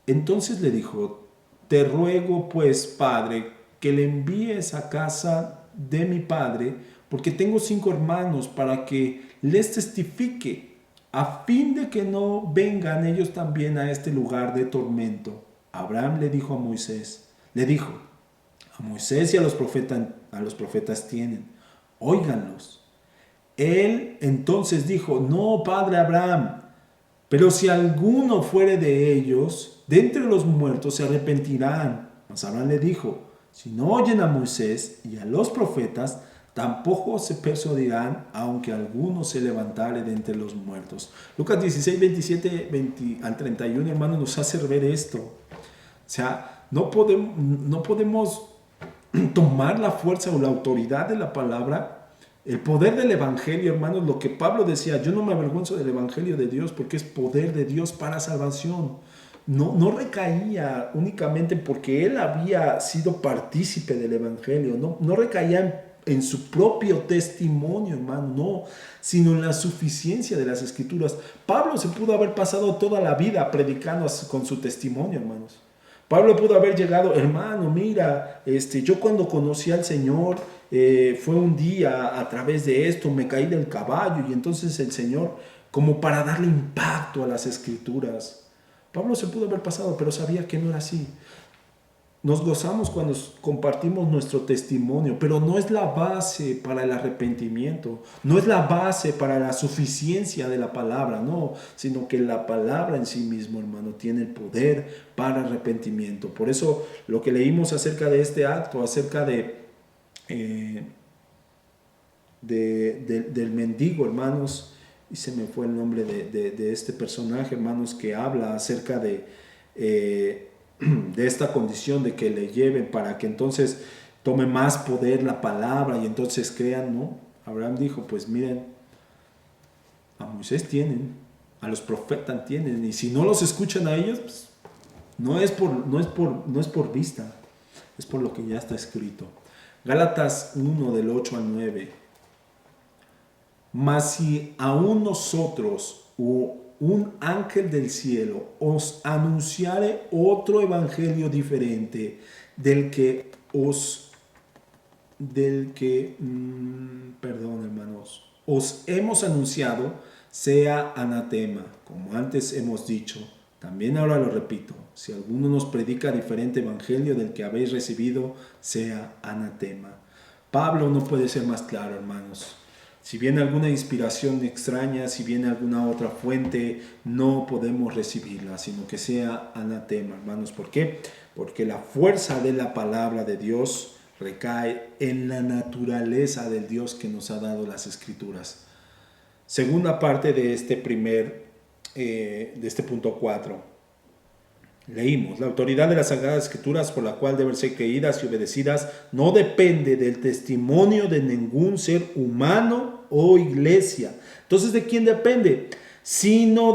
Speaker 2: entonces le dijo: te ruego pues, Padre, que le envíes a casa de mi padre, porque tengo 5 hermanos, para que les testifique, a fin de que no vengan ellos también a este lugar de tormento. Abraham le dijo a Moisés y a los profetas tienen, óiganlos. Él entonces dijo: no, padre Abraham, pero si alguno fuere de ellos, de entre los muertos se arrepentirán. Mas Abraham le dijo: si no oyen a Moisés y a los profetas, tampoco se persuadirán, aunque alguno se levantare de entre los muertos. Lucas 16:27-31, hermano, nos hace ver esto. O sea, no podemos tomar la fuerza o la autoridad de la palabra, el poder del evangelio, hermanos. Lo que Pablo decía: yo no me avergüenzo del evangelio de Dios porque es poder de Dios para salvación. no recaía únicamente porque él había sido partícipe del Evangelio, no recaía en su propio testimonio, hermano, no, sino en la suficiencia de las Escrituras. Pablo se pudo haber pasado toda la vida predicando con su testimonio, hermanos. Pablo pudo haber llegado, hermano, mira, yo cuando conocí al Señor, fue un día a través de esto, me caí del caballo y entonces el Señor, como para darle impacto a las Escrituras. Pablo se pudo haber pasado, pero sabía que no era así. Nos gozamos cuando compartimos nuestro testimonio, pero no es la base para el arrepentimiento, no es la base para la suficiencia de la palabra, no, sino que la palabra en sí mismo, hermano, tiene el poder para arrepentimiento. Por eso lo que leímos acerca de este acto, acerca del mendigo, hermanos, y se me fue el nombre de este personaje, hermanos, que habla acerca de esta condición de que le lleven para que entonces tome más poder la palabra y entonces crean, ¿no? Abraham dijo, pues miren, a Moisés tienen, a los profetas tienen, y si no los escuchan a ellos, pues, no es por vista, es por lo que ya está escrito. Gálatas 1 del 8 al 9. Mas si aún nosotros o un ángel del cielo os anunciare otro evangelio diferente perdón, hermanos, os hemos anunciado, sea anatema, como antes hemos dicho. También ahora lo repito, si alguno nos predica diferente evangelio del que habéis recibido, sea anatema. Pablo no puede ser más claro, hermanos. Si viene alguna inspiración extraña, si viene alguna otra fuente, no podemos recibirla, sino que sea anatema, hermanos. ¿Por qué? Porque la fuerza de la palabra de Dios recae en la naturaleza del Dios que nos ha dado las Escrituras. Segunda parte de este punto 4. Leímos, la autoridad de las Sagradas Escrituras por la cual deben ser creídas y obedecidas no depende del testimonio de ningún ser humano o iglesia. Entonces, ¿de quién depende? Sino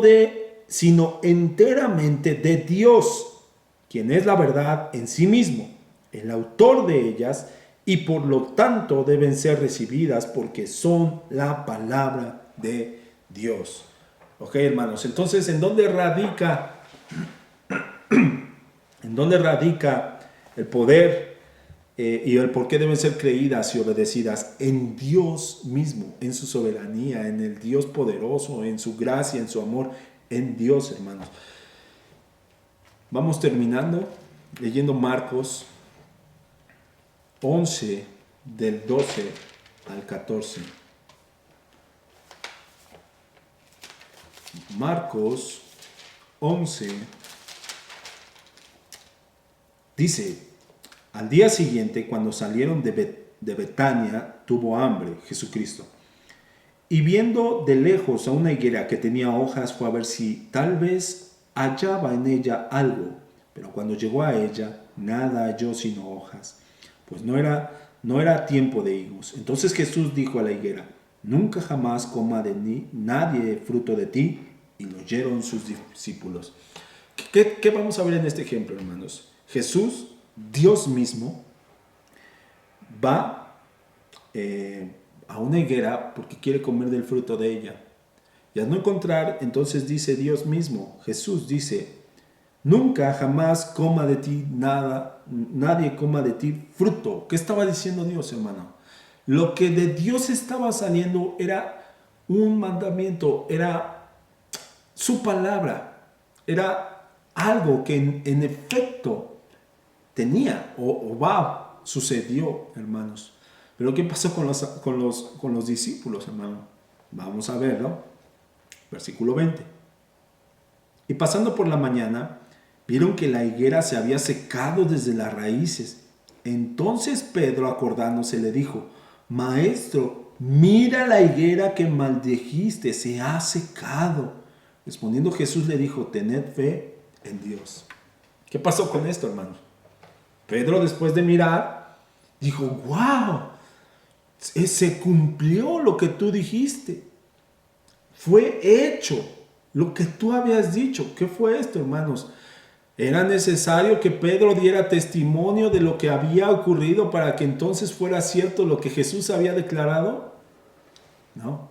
Speaker 2: enteramente de Dios, quien es la verdad en sí mismo, el autor de ellas, y por lo tanto deben ser recibidas porque son la palabra de Dios. Ok, hermanos, entonces, ¿en dónde radica el poder y el por qué deben ser creídas y obedecidas? En Dios mismo, en su soberanía, en el Dios poderoso, en su gracia, en su amor, en Dios, hermanos. Vamos terminando leyendo Marcos 11 del 12 al 14. Marcos 11 dice, al día siguiente, cuando salieron de Betania, tuvo hambre Jesucristo. Y viendo de lejos a una higuera que tenía hojas, fue a ver si tal vez hallaba en ella algo. Pero cuando llegó a ella, nada halló sino hojas, pues no era tiempo de higos. Entonces Jesús dijo a la higuera, nunca jamás coma nadie fruto de ti. Y lo oyeron sus discípulos. ¿Qué vamos a ver en este ejemplo, hermanos? Jesús, Dios mismo, va a una higuera porque quiere comer del fruto de ella. Y al no encontrar, entonces dice Dios mismo, Jesús dice, nunca jamás coma de ti nada, nadie coma de ti fruto. ¿Qué estaba diciendo Dios, hermano? Lo que de Dios estaba saliendo era un mandamiento, era su palabra, era algo que en efecto tenía sucedió, hermanos. Pero ¿qué pasó con los discípulos, hermano? Vamos a verlo. Versículo 20. Y pasando por la mañana, vieron que la higuera se había secado desde las raíces. Entonces Pedro, acordándose, le dijo, Maestro, mira la higuera que maldijiste, se ha secado. Respondiendo Jesús le dijo, tened fe en Dios. ¿Qué pasó con esto, hermanos? Pedro, después de mirar, dijo, wow, se cumplió lo que tú dijiste. Fue hecho lo que tú habías dicho. ¿Qué fue esto, hermanos? Era necesario que Pedro diera testimonio de lo que había ocurrido para que entonces fuera cierto lo que Jesús había declarado. No.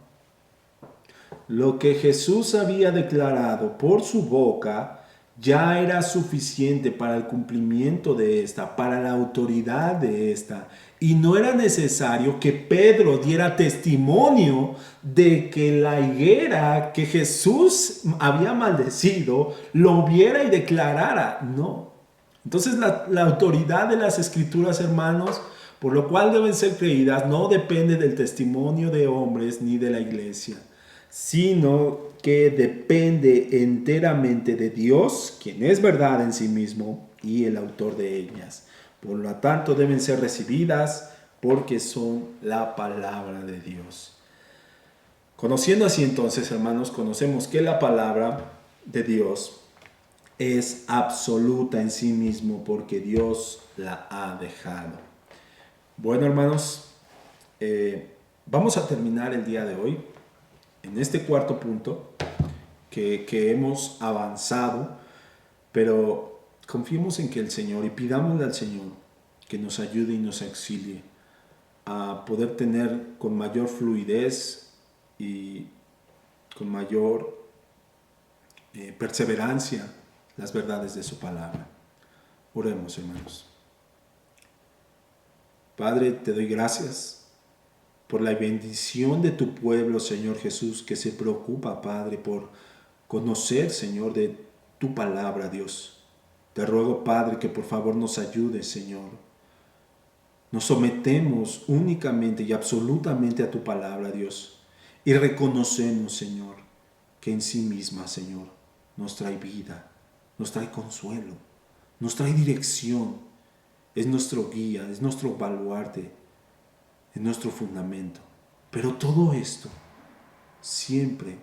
Speaker 2: Lo que Jesús había declarado por su boca ya era suficiente para el cumplimiento de esta, para la autoridad de esta. Y no era necesario que Pedro diera testimonio de que la higuera que Jesús había maldecido lo viera y declarara. No. Entonces la autoridad de las escrituras, hermanos, por lo cual deben ser creídas, no depende del testimonio de hombres ni de la iglesia, sino que depende enteramente de Dios, quien es verdad en sí mismo y el autor de ellas. Por lo tanto, deben ser recibidas porque son la palabra de Dios. Conociendo así entonces, hermanos, conocemos que la palabra de Dios es absoluta en sí mismo porque Dios la ha dejado. Bueno, hermanos, vamos a terminar el día de hoy en este cuarto punto que hemos avanzado, pero confiemos en que el Señor y pidámosle al Señor que nos ayude y nos auxilie a poder tener con mayor fluidez y con mayor perseverancia las verdades de su palabra. Oremos, hermanos. Padre, te doy gracias por la bendición de tu pueblo, Señor Jesús, que se preocupa, Padre, por conocer, Señor, de tu palabra, Dios. Te ruego, Padre, que por favor nos ayudes, Señor. Nos sometemos únicamente y absolutamente a tu palabra, Dios, y reconocemos, Señor, que en sí misma, Señor, nos trae vida, nos trae consuelo, nos trae dirección, es nuestro guía, es nuestro baluarte, es nuestro fundamento. Pero todo esto siempre,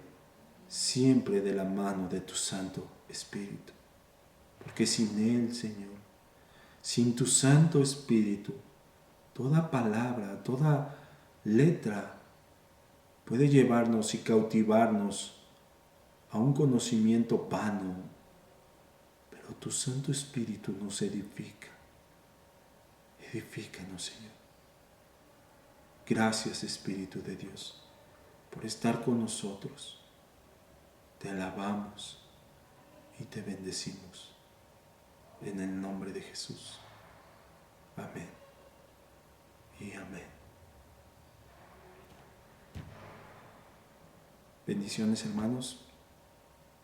Speaker 2: siempre de la mano de tu Santo Espíritu. Porque sin Él, Señor, sin tu Santo Espíritu, toda palabra, toda letra puede llevarnos y cautivarnos a un conocimiento vano. Pero tu Santo Espíritu nos edifica. Edifícanos, Señor. Gracias, Espíritu de Dios, por estar con nosotros. Te alabamos y te bendecimos. En el nombre de Jesús. Amén y amén. Bendiciones, hermanos.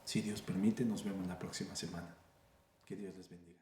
Speaker 2: Si Dios permite, nos vemos la próxima semana. Que Dios les bendiga.